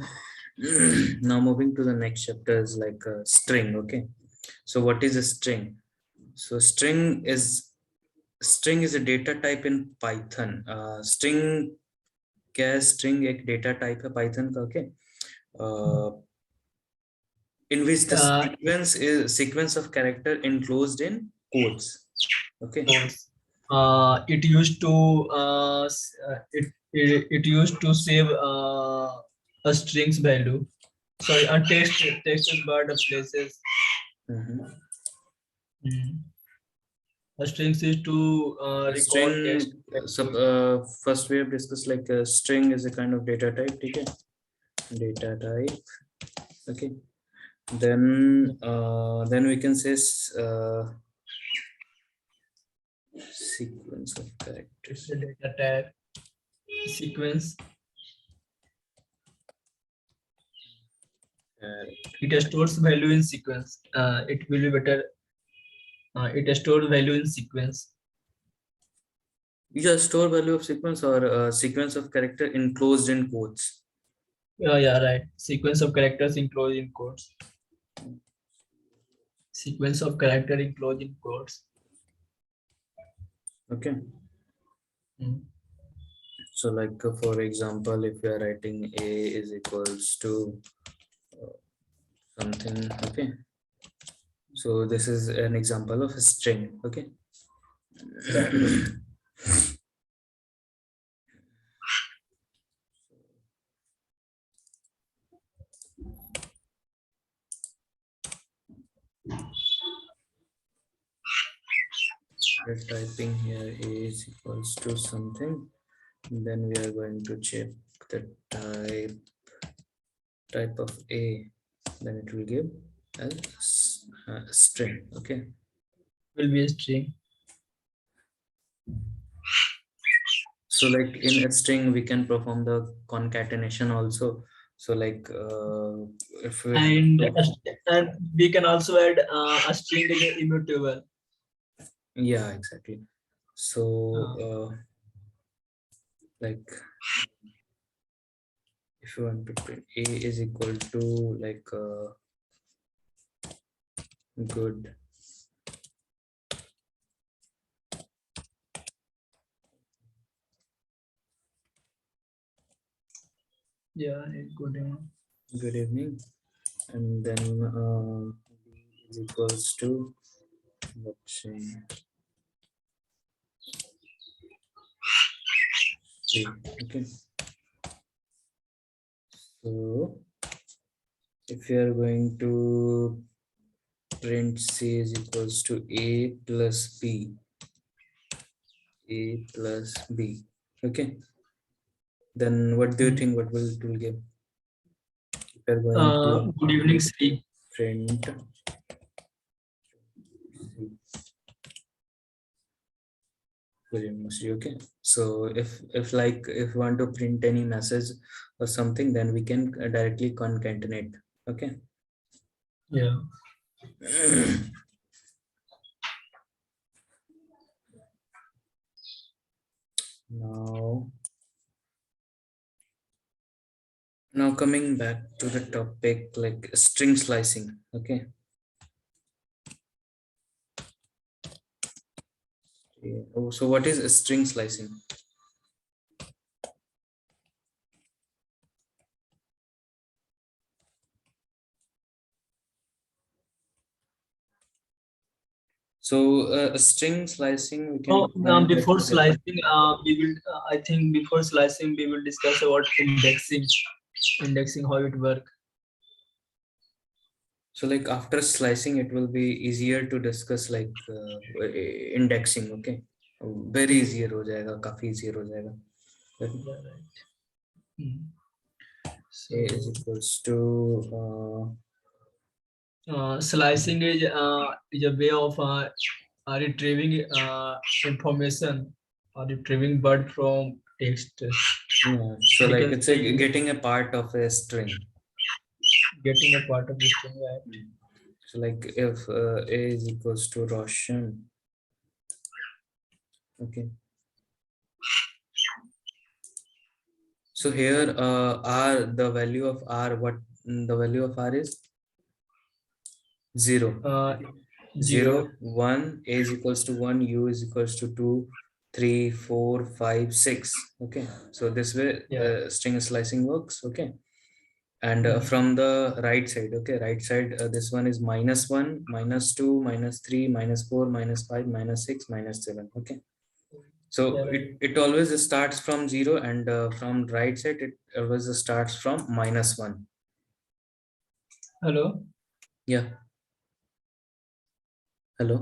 S1: now moving to the next chapter is like a string, okay? So what is a string? So string is a data type in Python. String क्या है? String एक data type है Python का, okay? In which the
S2: Uh,
S1: sequence of character enclosed in quotes, okay?
S2: it used to it used to save a strings value. Sorry, a text but places.
S1: Mhm.
S2: A strings is to
S1: A
S2: record text.
S1: first we have discussed like a string is a kind of data type, okay? Data type, okay? Then we can say sequence of characters.
S2: It's a data type sequence. It stores value in sequence. It will be better. It stores value in sequence.
S1: Yeah, store value of sequence or sequence of character enclosed in quotes.
S2: Yeah, right. Sequence of characters enclosed in quotes. Sequence of character enclosed in quotes.
S1: Okay.
S2: Mm.
S1: So like for example, if we are writing a is equals to something, okay? So this is an example of a string, okay?
S2: Right.
S1: We're typing here a is equals to something, then we are going to check the type of a, then it will give a string, okay?
S2: Will be a string.
S1: So like in a string we can perform the concatenation also. So like if we have
S2: And,
S1: to,
S2: and we can also add a string in the immutable.
S1: yeah, exactly. So like if you want to print a is equal to like good,
S2: Yeah, it's good.
S1: good evening, and then b is equals to, let's say, c, okay? So if you are going to print c is equals to a plus b, a plus b, okay? Then what do you think, what will it will give? If you're going to
S2: Good evening, Sri.
S1: print very mostly, okay? So if like if you want to print any message or something, then we can directly concatenate, okay?
S2: Yeah.
S1: now now coming back to the topic like string slicing, okay? Oh, so what is string slicing? So string slicing we can
S2: Oh,
S1: define like
S2: before slicing, we will. I think before slicing, we will discuss about indexing. Indexing, how it work.
S1: so like after slicing it will be easier to discuss like indexing. Okay, very easier हो जाएगा, काफी easier हो जाएगा.
S2: Yeah, right. Hmm. So,
S1: A is equals to
S2: slicing is a way of retrieving information or retrieving word from text.
S1: yeah, so
S2: We
S1: like
S2: can
S1: it's
S2: say
S1: a getting a part of a string.
S2: getting a part of the string, right?
S1: So like if A is equals to Roshan, okay. So here R, the value of R, what the value of R is 0.
S2: Uh, 0.
S1: 0, 1, A is equals to 1, U is equals to 2, 3, 4, 5, 6. Okay, so this way
S2: Yeah.
S1: string slicing works. Okay, and
S2: Hmm.
S1: from the right side, okay, right side, this one is -1, -2, -3, -4, -5, -6, -7. Okay, so
S2: Yeah, right.
S1: it always starts from 0, and from right side it always starts from -1.
S2: Hello.
S1: Yeah, hello.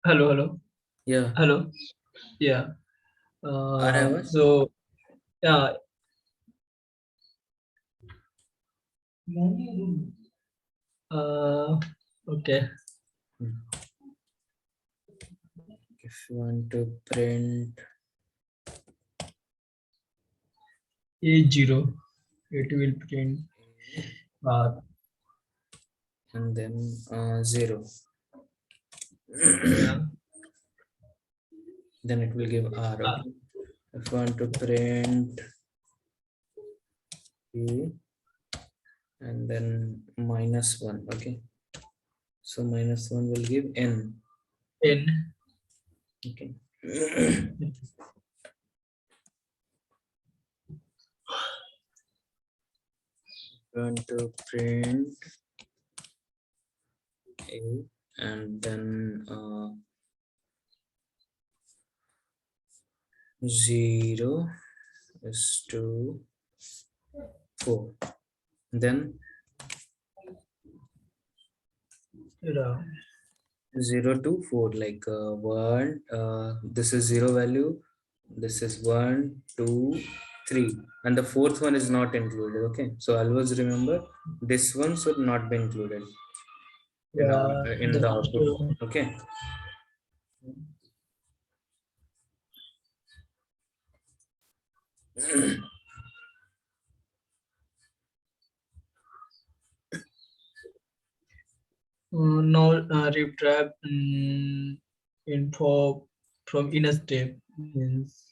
S2: Hello. Hello.
S1: Yeah,
S2: Hello. Yeah.
S1: are I was?
S2: So yeah. Okay.
S1: If you want to print
S2: A0, it will print
S1: and then 0,
S2: yeah.
S1: then it will give R. Okay, if you want to print A and then -1. Okay, so -1 will give N.
S2: N.
S1: Okay. Want to print A and then 0 is to 4, then
S2: Yeah.
S1: 0 to 4, like 1, this is 0 value, this is 1, 2, 3, and the fourth one is not included. Okay, so always remember this one should not be included in our
S2: Yeah.
S1: in the output. Okay.
S2: Now retrieve info from inner step means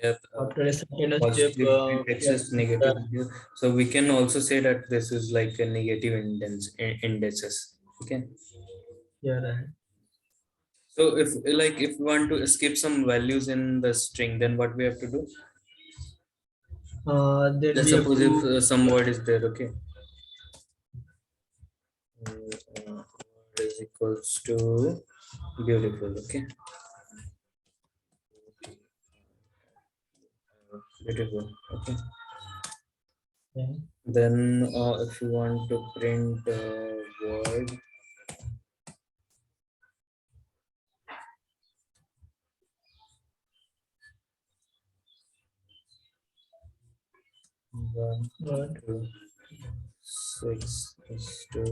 S1: Yep,
S2: after a certain step.
S1: positive index
S2: Yeah.
S1: is negative value. So we can also say that this is like a negative indices. Okay.
S2: Yeah. Right.
S1: So if we want to skip some values in the string, then what we have to do?
S2: Then
S1: Let's
S2: we have
S1: suppose if
S2: to.
S1: some word is there. Okay. Word is equals to beautiful. Okay. Beautiful. Okay.
S2: Yeah.
S1: Then if you want to print word, one,
S2: Right.
S1: 2, 6 is to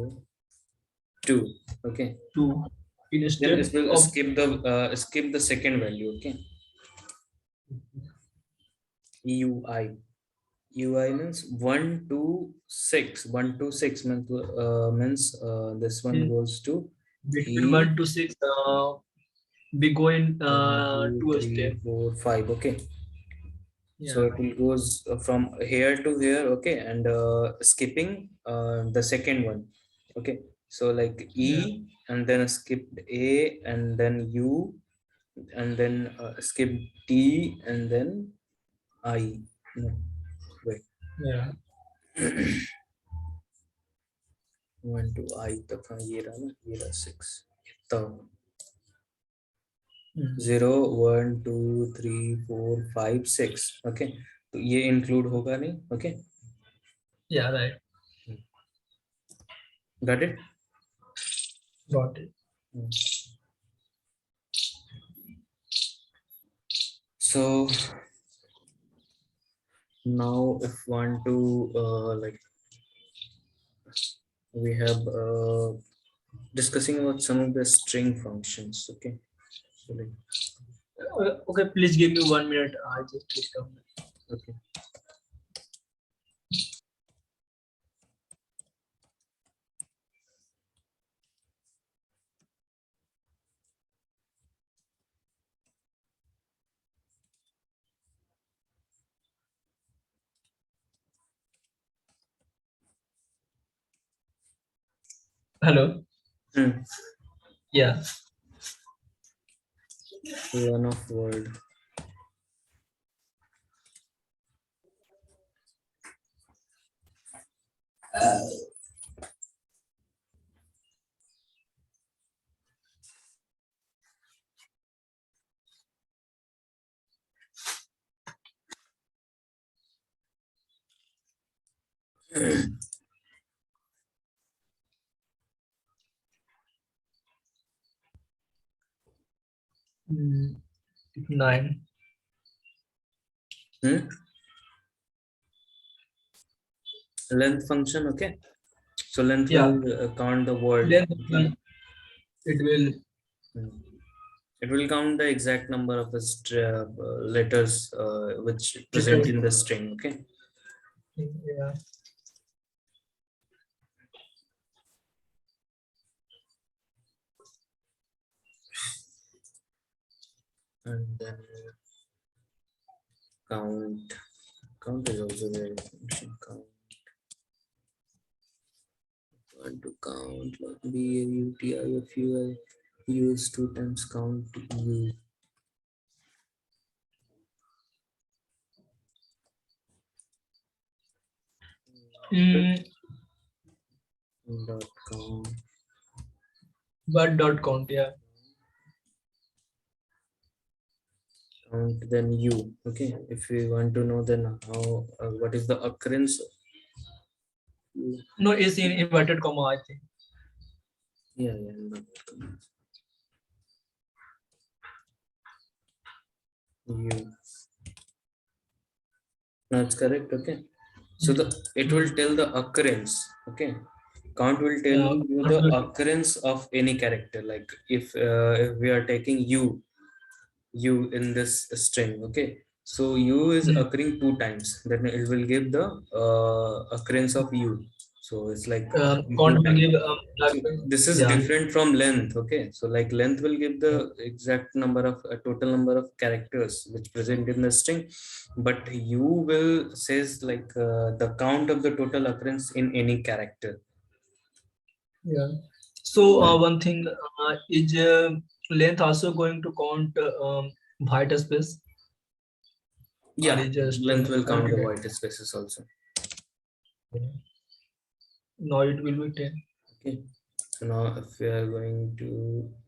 S1: 2. Okay,
S2: Two in a
S1: then
S2: step
S1: it will
S2: of
S1: skip the second value. Okay, UI means 1 to 6. 1 to 6 means this one
S2: in
S1: goes to
S2: between
S1: E
S2: 1 to 6. We go in
S1: 1 2
S2: to a
S1: 3
S2: step.
S1: 4 5. Okay, So
S2: Yeah.
S1: it will goes from here to here, okay, and skipping the second one, okay. So like E,
S2: Yeah.
S1: and then skipped A, and then U, and then skip T, and then I. No, wait.
S2: Yeah.
S1: 1 to I तक हाँ, ये रहा ना, ये रहा 6 तब
S2: Mm.
S1: 0 1 2 3 4 5 6, okay. तो ये इंक्लूड होगा नहीं, okay.
S2: Yeah. Right.
S1: Got it.
S2: Got it.
S1: So now if want to like we have discussing about some of the string functions, okay. So like,
S2: Okay. Please give me 1 minute. I just click on.
S1: okay.
S2: Hello. Yeah.
S1: One of word.
S2: Mm, 9.
S1: Length function, okay. So length
S2: Yeah.
S1: will count the word,
S2: Then
S1: okay?
S2: it will.
S1: Hmm. It will count the exact number of the letters which present in the string, okay.
S2: Yeah.
S1: And then count is also there. Function count. Want to count like BAUTIFUL use 2 times count U.
S2: Mm,
S1: Dot count.
S2: but dot count. Yeah.
S1: Count then U, okay. If we want to know then how what is the occurrence of U.
S2: No, it's in inverted comma, I think.
S1: Yeah, dot count. U. That's correct, okay. So the it will tell the occurrence, okay. Count will tell
S2: Yeah.
S1: you the occurrence of any character. Like if we are taking U in this string, okay. So U is
S2: Mm.
S1: occurring 2 times, then it will give the occurrence of U. So it's like two
S2: Count will
S1: times.
S2: give
S1: So this is
S2: yeah.
S1: different from length, okay. So like length will give the exact number of total number of characters which present in the string, but U will says like the count of the total occurrence in any character.
S2: Yeah. So one thing is length also going to count white space, or
S1: Yeah,
S2: is just
S1: length will count the
S2: ultimate?
S1: white spaces also.
S2: No, it will be 10.
S1: Okay, so now if we are going to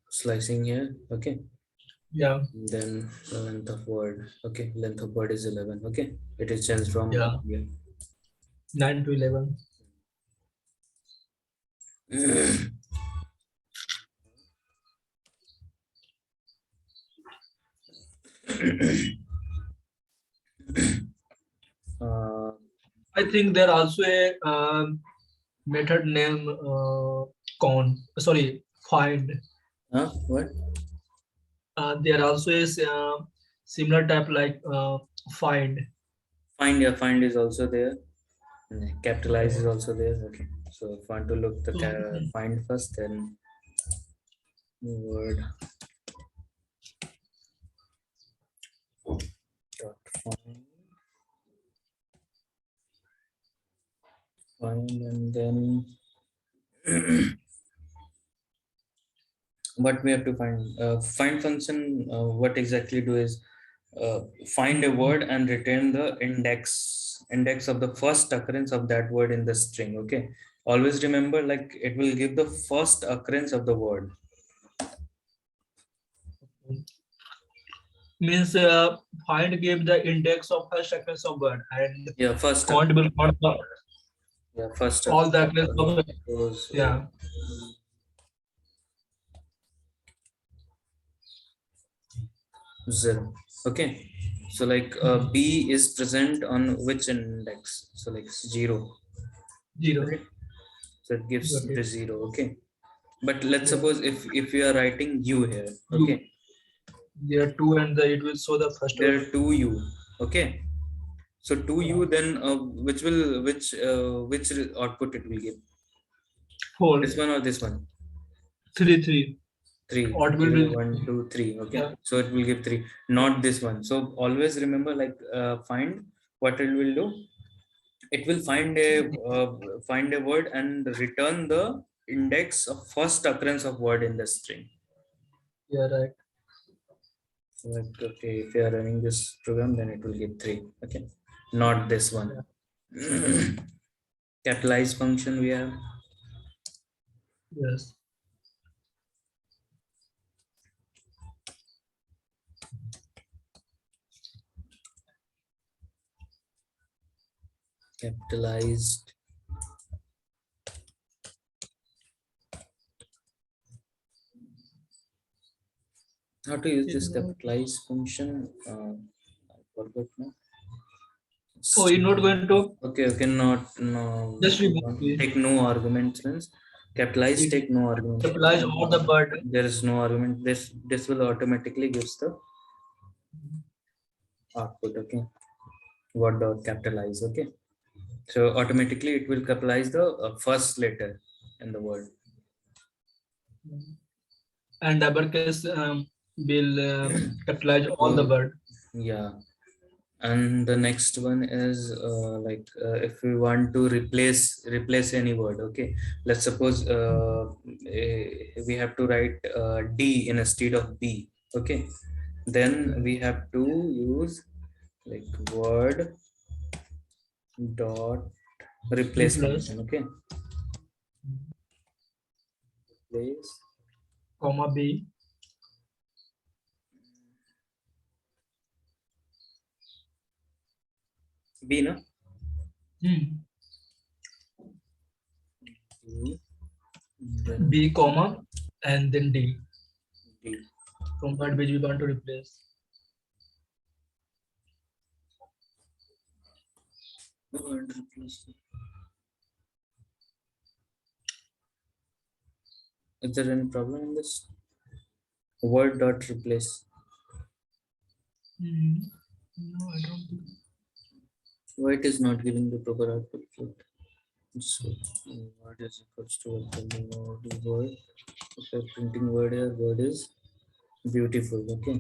S1: slicing here, okay,
S2: Yeah.
S1: then the length of word, okay, length of word is 11, okay. It is changed from
S2: Yeah. 9 to 11.
S1: here. uh,
S2: I think there also a method name count. Sorry, find.
S1: what?
S2: There also is similar type like find.
S1: Find, yeah, find is also there. And capitalize is also there. Okay, so if I want to look the
S2: So,
S1: find first, then word dot find. find, and then what we have to find, find function, what exactly do is find a word and return the index of the first occurrence of that word in the string. Okay, always remember, like, it will give the first occurrence of the word.
S2: Means find give the index of first occurrence of word and
S1: Yeah, first
S2: count will count the,
S1: yeah, first
S2: all the occurrence of the,
S1: goes
S2: yeah.
S1: 0. Okay, so like b is present on which index, so like 0,
S2: 0.
S1: right? So it gives
S2: Got
S1: the
S2: it.
S1: 0. Okay, but let's
S2: Yeah.
S1: suppose if we are writing u here.
S2: You,
S1: Okay,
S2: there are two and the, it will show the first
S1: there
S2: word.
S1: are 2u. Okay, so 2u,
S2: Yeah.
S1: then which output it will give,
S2: 4,
S1: this one or this one?
S2: 3, 3.
S1: 3.
S2: What will
S1: 0,
S2: be?
S1: 1, 2, 3. Okay,
S2: Yeah.
S1: so it will give 3, not this one. So always remember, like, find, what it will do, it will find a word and return the index of first occurrence of word in the string.
S2: Yeah, right.
S1: Like, okay, if you are running this program, then it will give 3. Okay, not this one.
S2: Yeah.
S1: Capitalize function we have.
S2: Yes.
S1: Capitalized. How to use this capitalize function? I forgot now.
S2: Oh, you're not going to
S1: Okay, okay, not, no,
S2: just remove it.
S1: take no arguments means capitalize,
S2: It
S1: take no arguments.
S2: applies all the word.
S1: There is no argument. This will automatically gives the output. Okay, what dot capitalize. Okay, so automatically it will capitalize the first letter in the word.
S2: And uppercase will capitalize all the
S1: So,
S2: word.
S1: yeah, and the next one is if we want to replace any word. Okay, let's suppose we have to write d in instead of b. Okay, then we have to use like word dot replace
S2: Replace,
S1: function. Okay, replace
S2: comma B.
S1: b, no,
S2: Hmm.
S1: b, then
S2: B comma and then D.
S1: d.
S2: From that which we want to replace.
S1: Word replace. Is there any problem in this? Word dot replace.
S2: Hmm. No, I don't think.
S1: Why it is not giving the proper output? So what is equals to word? Okay, printing word here. Word is beautiful. Okay.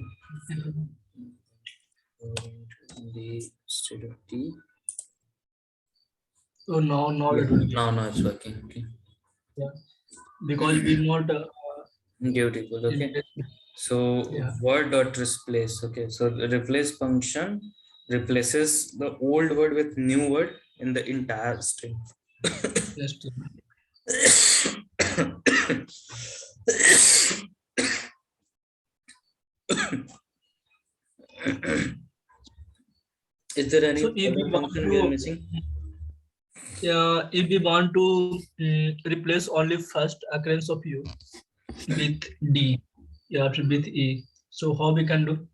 S1: B instead of T.
S2: So now it will give.
S1: Now it's working. Okay.
S2: Yeah. Because we not
S1: Beautiful. Okay. So
S2: yeah.
S1: word dot replace. Okay. So the replace function replaces the old word with new word in the entire string.
S2: Just
S1: Is there any
S2: so if we
S1: other
S2: want
S1: function we are
S2: to
S1: missing?
S2: if we want to replace only first occurrence of U with D, yeah, with E. So how we can do?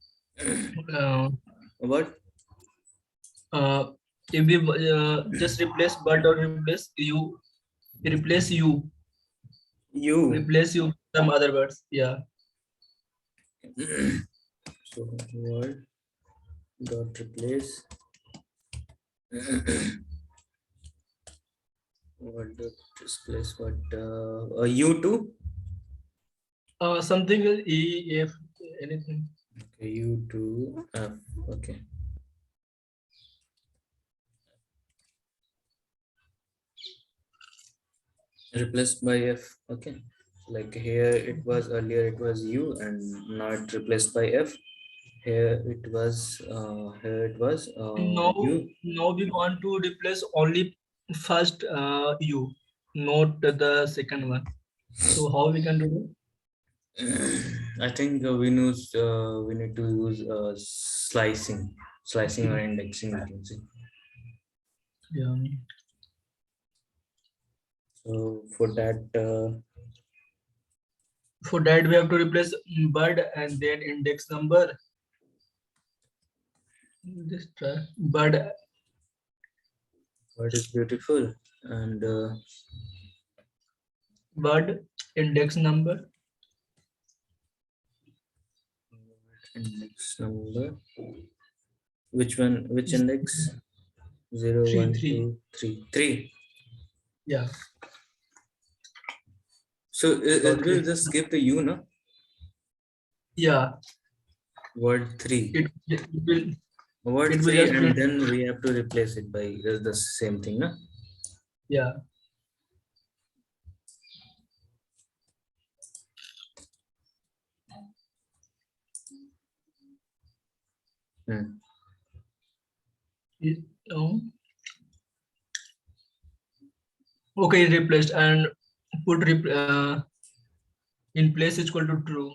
S1: What?
S2: Uh, if we just replace but or replace U, replace U,
S1: You.
S2: replace U with some other words. Yeah.
S1: So word dot replace word dot replace what u2.
S2: Something is E, F, anything.
S1: Okay, u2 f. Okay, replaced by f. Okay, like here it was earlier it was u and now it replaced by f. Here it was
S2: Now,
S1: u.
S2: now we want to replace only first U, not the second one. So how we can do that?
S1: I think we need to use slicing or indexing, we can say.
S2: Yeah.
S1: So for that,
S2: For that we have to replace bird and then index number. Just try bird
S1: what is beautiful and
S2: bird index number
S1: index number. Which one? Which
S2: is
S1: index? 0, 1,
S2: 3.
S1: 2, 3, 3.
S2: Yeah.
S1: So it will
S2: Okay.
S1: just skip the u, no?
S2: Yeah.
S1: Word 3.
S2: It will
S1: Word
S2: it will
S1: 3
S2: just
S1: and
S2: print.
S1: then we have to replace it by the same thing, no?
S2: Yeah.
S1: Hmm.
S2: It, okay, replaced and put in place is equal to true.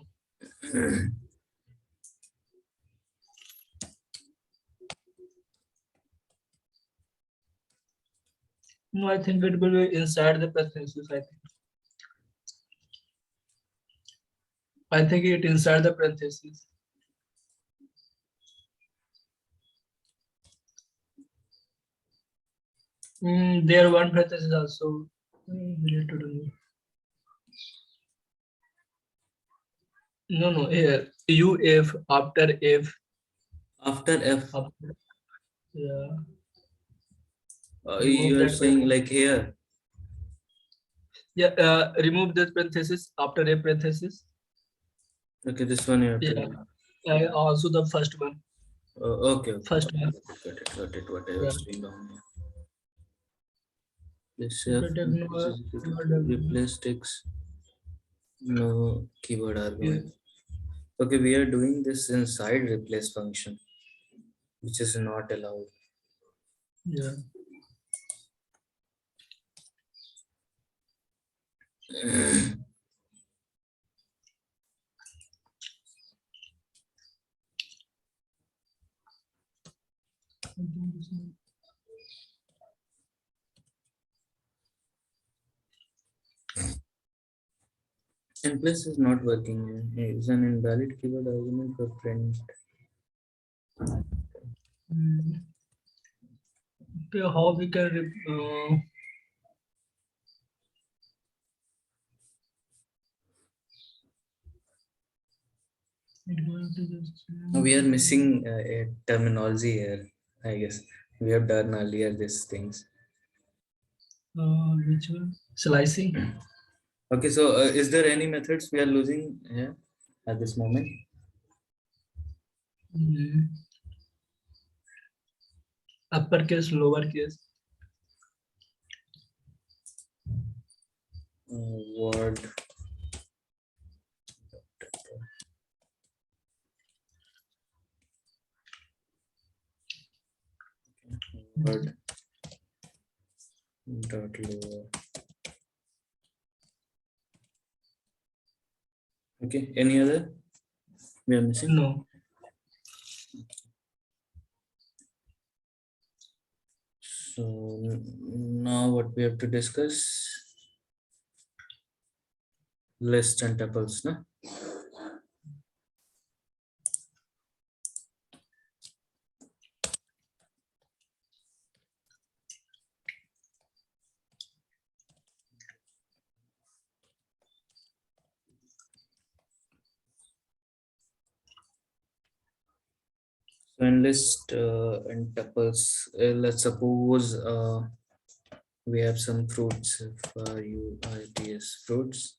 S2: No, I think it will be inside the parentheses. I think it inside the parentheses. There one parenthesis also. We need to do. No, here UF after F.
S1: After f,
S2: After, yeah, remove
S1: you are
S2: that
S1: saying
S2: parenthesis.
S1: like here.
S2: Yeah, remove that parenthesis after a parenthesis.
S1: Okay, this one you have to
S2: Yeah,
S1: remove.
S2: also the first one.
S1: Okay, okay,
S2: First
S1: okay,
S2: one.
S1: got it. What I
S2: Yeah.
S1: was doing down here. This
S2: Okay,
S1: f this is equal to replace text. No keyword
S2: yeah.
S1: argument. Okay, we are doing this inside replace function, which is not allowed.
S2: Yeah.
S1: And plus is not working. Is an invalid keyword argument for print.
S2: Mm, okay, how we can
S1: We are missing a terminology here. I guess we have done earlier these things.
S2: which one? Slicing.
S1: Okay, so is there any methods we are losing here at this moment?
S2: Mm, uppercase, lowercase.
S1: Word. Word. Dot lower. Okay, any other we are missing?
S2: No.
S1: So now what we have to discuss, list and tuples, no? So in list and tuples, let's suppose we have some fruits, fruits,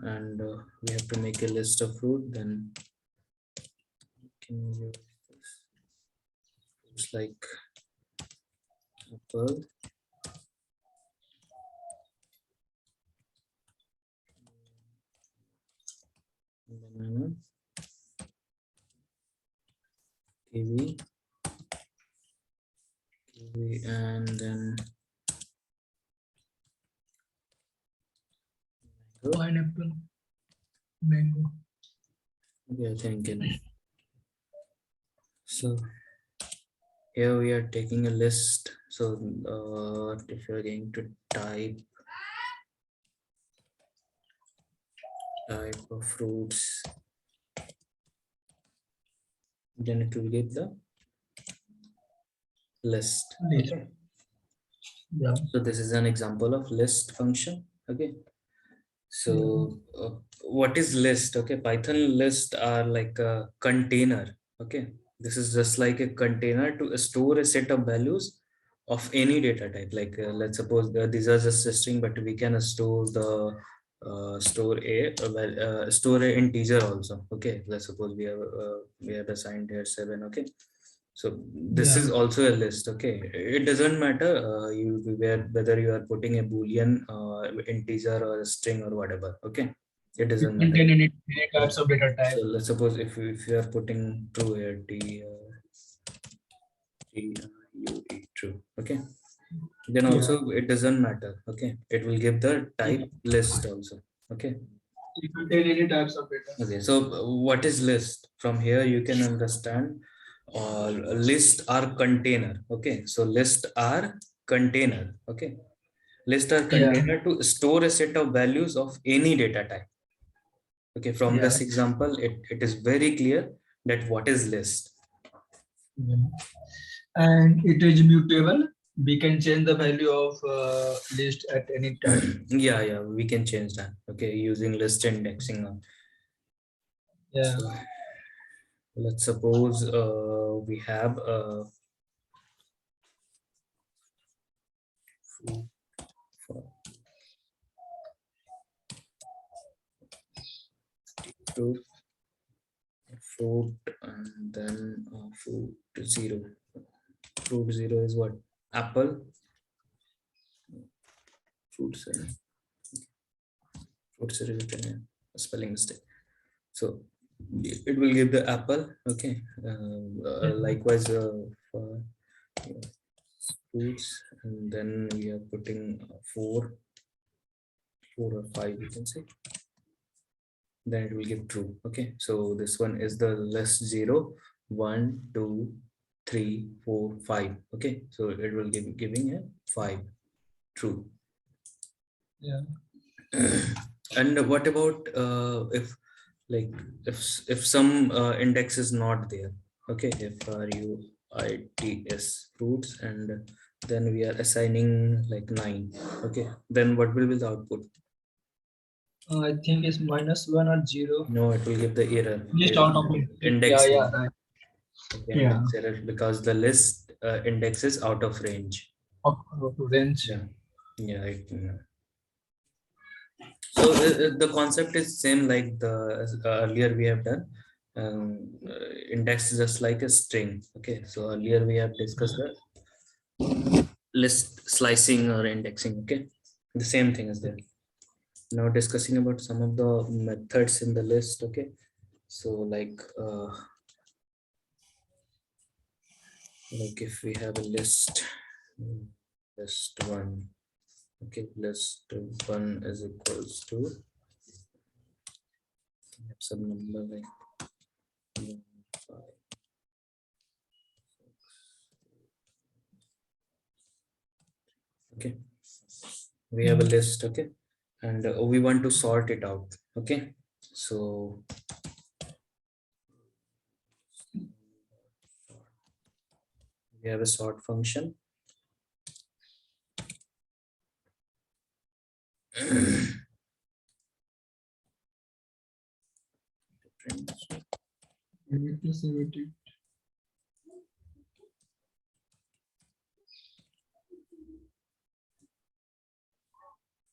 S1: and we have to make a list of fruit. Then can use this. It's like apple, kiwi, and then
S2: Pineapple, mango.
S1: okay, I think enough. So here we are taking a list. So if you're going to type of fruits, then it will give the list.
S2: List.
S1: Okay.
S2: Yeah.
S1: So this is an example of list function. Okay. So what is list? Okay, Python list are like a container. Okay, this is just like a container to store a set of values of any data type. Like let's suppose these are just a string, but we can store the store a integer also. Okay, let's suppose we have assigned here 7. Okay, so this
S2: Yeah.
S1: is also a list. Okay, it doesn't matter whether you are putting a boolean, integer, or a string or whatever. Okay, it
S2: It
S1: doesn't matter.
S2: contain any types of data type.
S1: So let's suppose if you are putting true here, true. Okay, then
S2: Yeah.
S1: also it doesn't matter. Okay, it will give the type list also. Okay.
S2: It contain any types of data.
S1: Okay, so what is list? From here you can understand, or list are container. Okay, so list are container. Okay, list are
S2: Yeah.
S1: container to store a set of values of any data type. Okay, from
S2: Yeah.
S1: this example, it is very clear that what is list.
S2: Yeah. And it is mutable. We can change the value of list at any time.
S1: Yeah, we can change that. Okay, using list indexing.
S2: Yeah.
S1: So let's suppose we have a fruit, fruit, and then fruit 0. Fruit 0 is what? Apple. Fruit 0. Fruit 0 is written a spelling mistake. So it will give the apple. Okay. Likewise for fruits, and then we are putting 4 or 5, you can say. Then it will give true. Okay, so this one is the list 0, 1, 2, 3, 4, 5. Okay, so it will give giving a 5 true.
S2: Yeah.
S1: And what about if like if some index is not there? Okay, if ruits fruits, and then we are assigning like 9. Okay, then what will be the output?
S2: I think it's -1 or 0.
S1: No, it will give the error.
S2: List out of it. Yeah.
S1: Index
S2: Yeah.
S1: error.
S2: Right.
S1: Okay,
S2: Yeah.
S1: index error because the list index is out of range.
S2: Of range.
S1: Yeah. So the concept is same like the earlier we have done. Index is just like a string. Okay, so earlier we have discussed the list slicing or indexing. Okay, the same thing is there. Now discussing about some of the methods in the list. Okay, so like if we have a list, list 1. Okay, list 1 is equals to some number like 1, 5. Okay, we have a list. Okay, and we want to sort it out. Okay, so we have a sort function.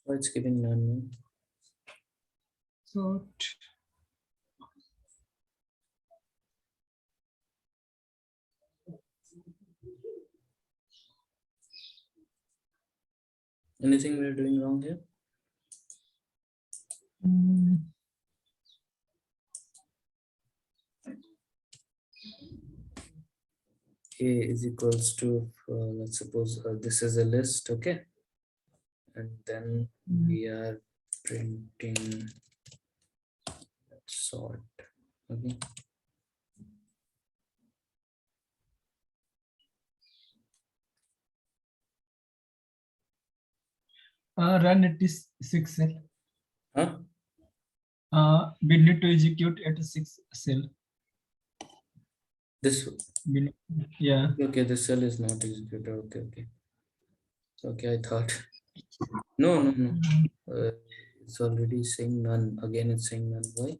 S1: Oh, it's giving none.
S2: Sort.
S1: Anything we're doing wrong here?
S2: Mm.
S1: A is equals to, let's suppose this is a list, okay? And then we are printing sort, okay?
S2: Run at this 6 cell.
S1: Huh?
S2: We need to execute at 6 cell.
S1: This,
S2: Yeah.
S1: okay, this cell is not executed, okay, okay. Okay, I thought, no. It's already saying none, again it's saying none, why?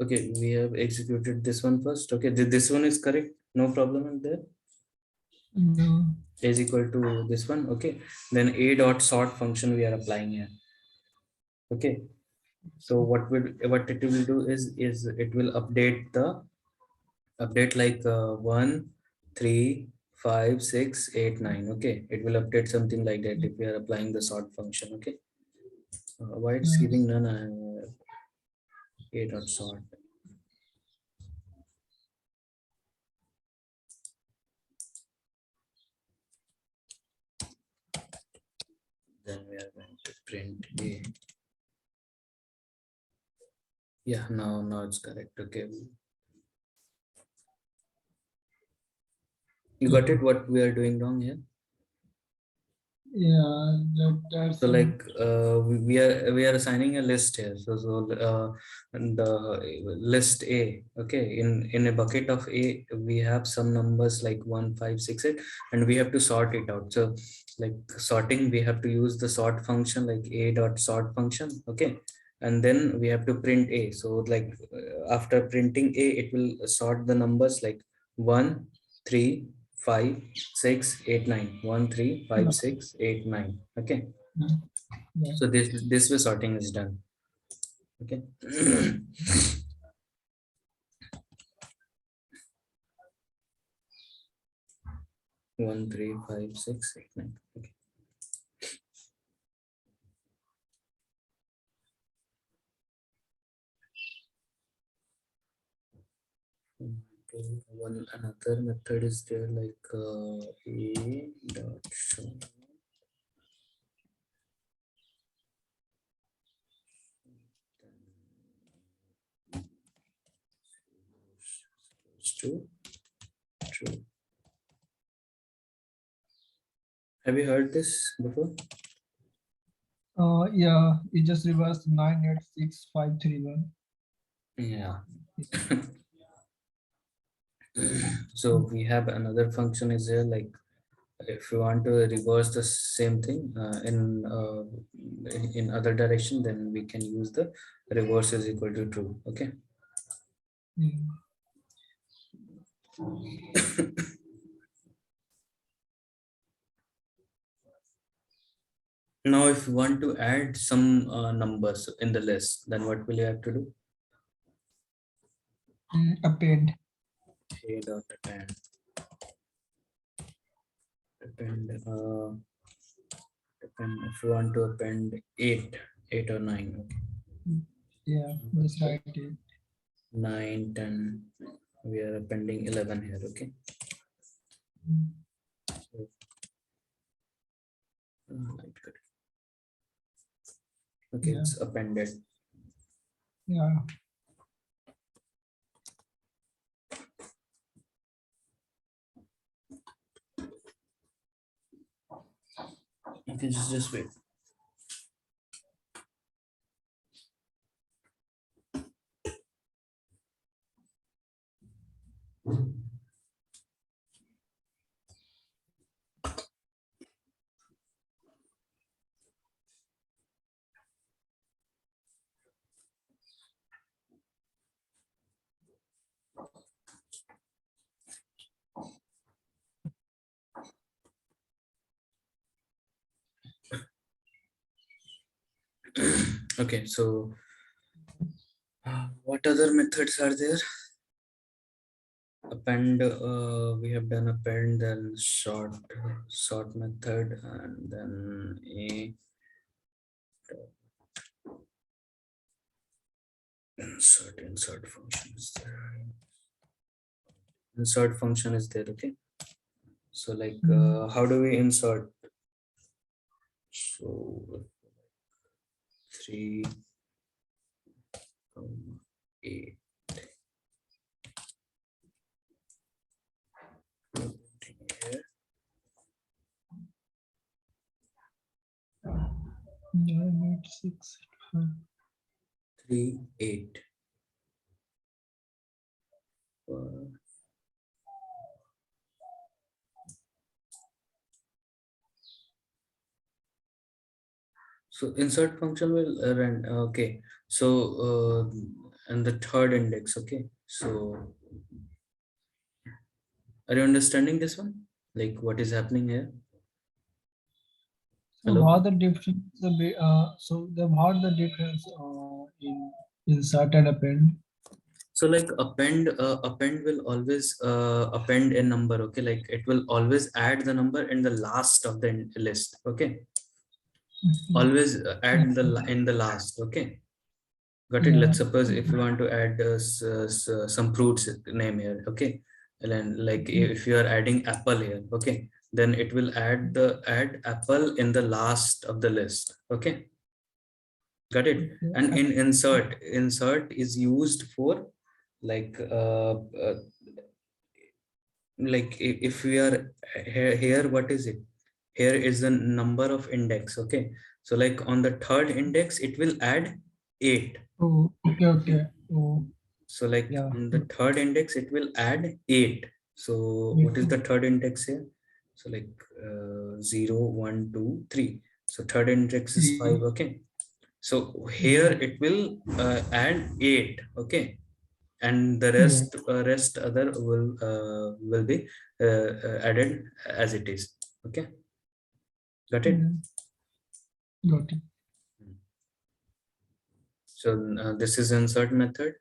S1: Okay, we have executed this one first, okay, this one is correct, no problem in there.
S2: No.
S1: Is equal to this one, okay, then a dot sort function we are applying here, okay. So what it will do is it will update like 1 3 5 6 8 9, okay, it will update something like that if we are applying the sort function, okay. Why it's giving none, a dot sort. Then we are going to print a. Yeah, now it's correct, okay. You got it, what we are doing wrong here?
S2: Yeah, that's
S1: So like we are assigning a list here. And the list A, okay, in a bucket of A we have some numbers like 1 5 6 8, and we have to sort it out. So like sorting, we have to use the sort function like a dot sort function, okay, and then we have to print A. So like after printing A, it will sort the numbers like 1 3 5 6 8 9, 1 3 5 6 8 9, okay.
S2: Yeah.
S1: So this way sorting is done, okay. 1 3 5 6 8 9, okay. Okay, one another method is there like a dot show. To true. Have you heard this before?
S2: Yeah, it just reversed 986531.
S1: Yeah. So we have another function is there, like if you want to reverse the same thing in other direction, then we can use the reverse is equal to true, okay. Now if you want to add some numbers in the list, then what will you have to do?
S2: Append.
S1: A dot append if you want to append 8 or 9, okay.
S2: Yeah, that's right.
S1: 9 10, we are appending 11 here, okay. Right, good. Okay,
S2: Yeah.
S1: it's appended.
S2: Yeah.
S1: Okay, just wait. Okay, so what other methods are there? Append, we have done append, then sort method, and then a insert function is there. Insert function is there. Okay. So like, how do we insert? So 3, 8. Here.
S2: 9, 8, 6, 5.
S1: 3, 8. So insert function will run. Okay. So and the third index. Okay. So are you understanding this one? Like what is happening here?
S2: So
S1: Hello?
S2: what the difference? What the difference in insert and append?
S1: So like append will always append a number. Okay. Like it will always add the number in the last of the list. Okay. Always add in the last. Okay. Got it.
S2: Yeah.
S1: Let's suppose if you want to add some fruits name here. Okay. And then like if you are adding apple here. Okay. Then it will add apple in the last of the list. Okay. Got it. And in insert is used for like if we are here, what is it? Here is the number of index. Okay. So like on the third index, it will add 8.
S2: Oh, okay. Oh,
S1: So like
S2: yeah.
S1: on the third index, it will add 8. So what is the third index here? So like 0, 1, 2, 3. So third index is 5. Okay. So here it will add 8. Okay. And the rest other will be added as it is. Okay. Got it?
S2: Got it.
S1: So this is insert method.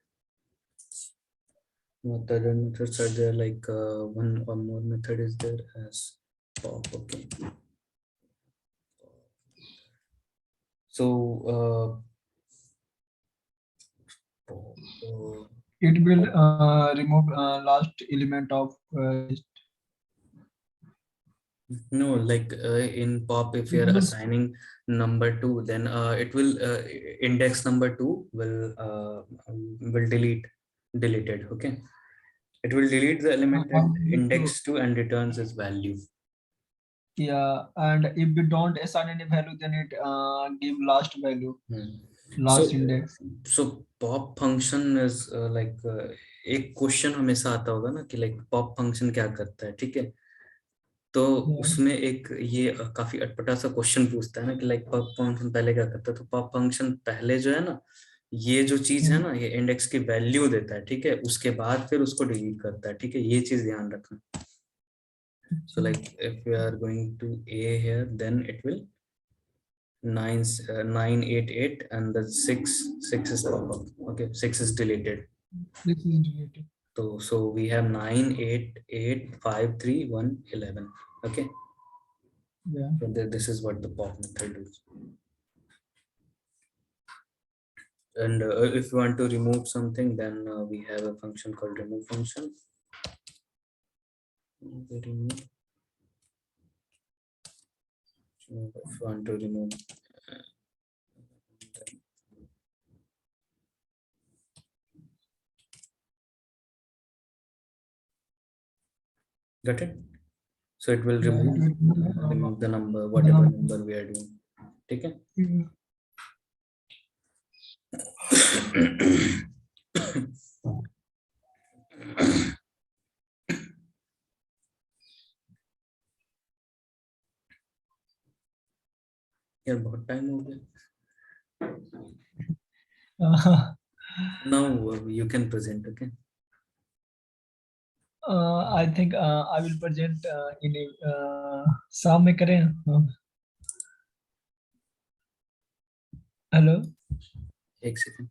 S1: What other methods are there? Like one or more method is there as pop. Okay. So
S2: It will remove last element of
S1: no, like in pop, if you're assigning number 2, then it will index number 2 will deleted. Okay. It will delete the element at index 2 and returns its value.
S2: Yeah, and if we don't assign any value, then it give last value, last index.
S1: So pop function is like एक question हमेशा आता होगा ना कि like pop function क्या करता है, ठीक है? तो उसमें एक ये काफी अटपटा सा क्वेश्चन पूछता है ना कि like pop function पहले क्या करता है? तो pop function पहले जो है ना, ये जो चीज है ना, ये इंडेक्स की वैल्यू देता है, ठीक है? उसके बाद फिर उसको डिलीट करता है, ठीक है? ये चीज ध्यान रखना. So like if we are going to A here, then it will 988 and the 6 is pop up. Okay, 6 is deleted. So we have 9, 8, 8, 5, 3, 1, 11. Okay.
S2: Yeah.
S1: So this is what the pop method is. And if you want to remove something, then we have a function called remove function. Remove. So if you want to remove got it? So it will remove the number, whatever number we are doing. Okay? यार बहुत time हो गया. Now you can present. Okay.
S2: I think I will present in शाम में करें. Hello.
S1: एक second.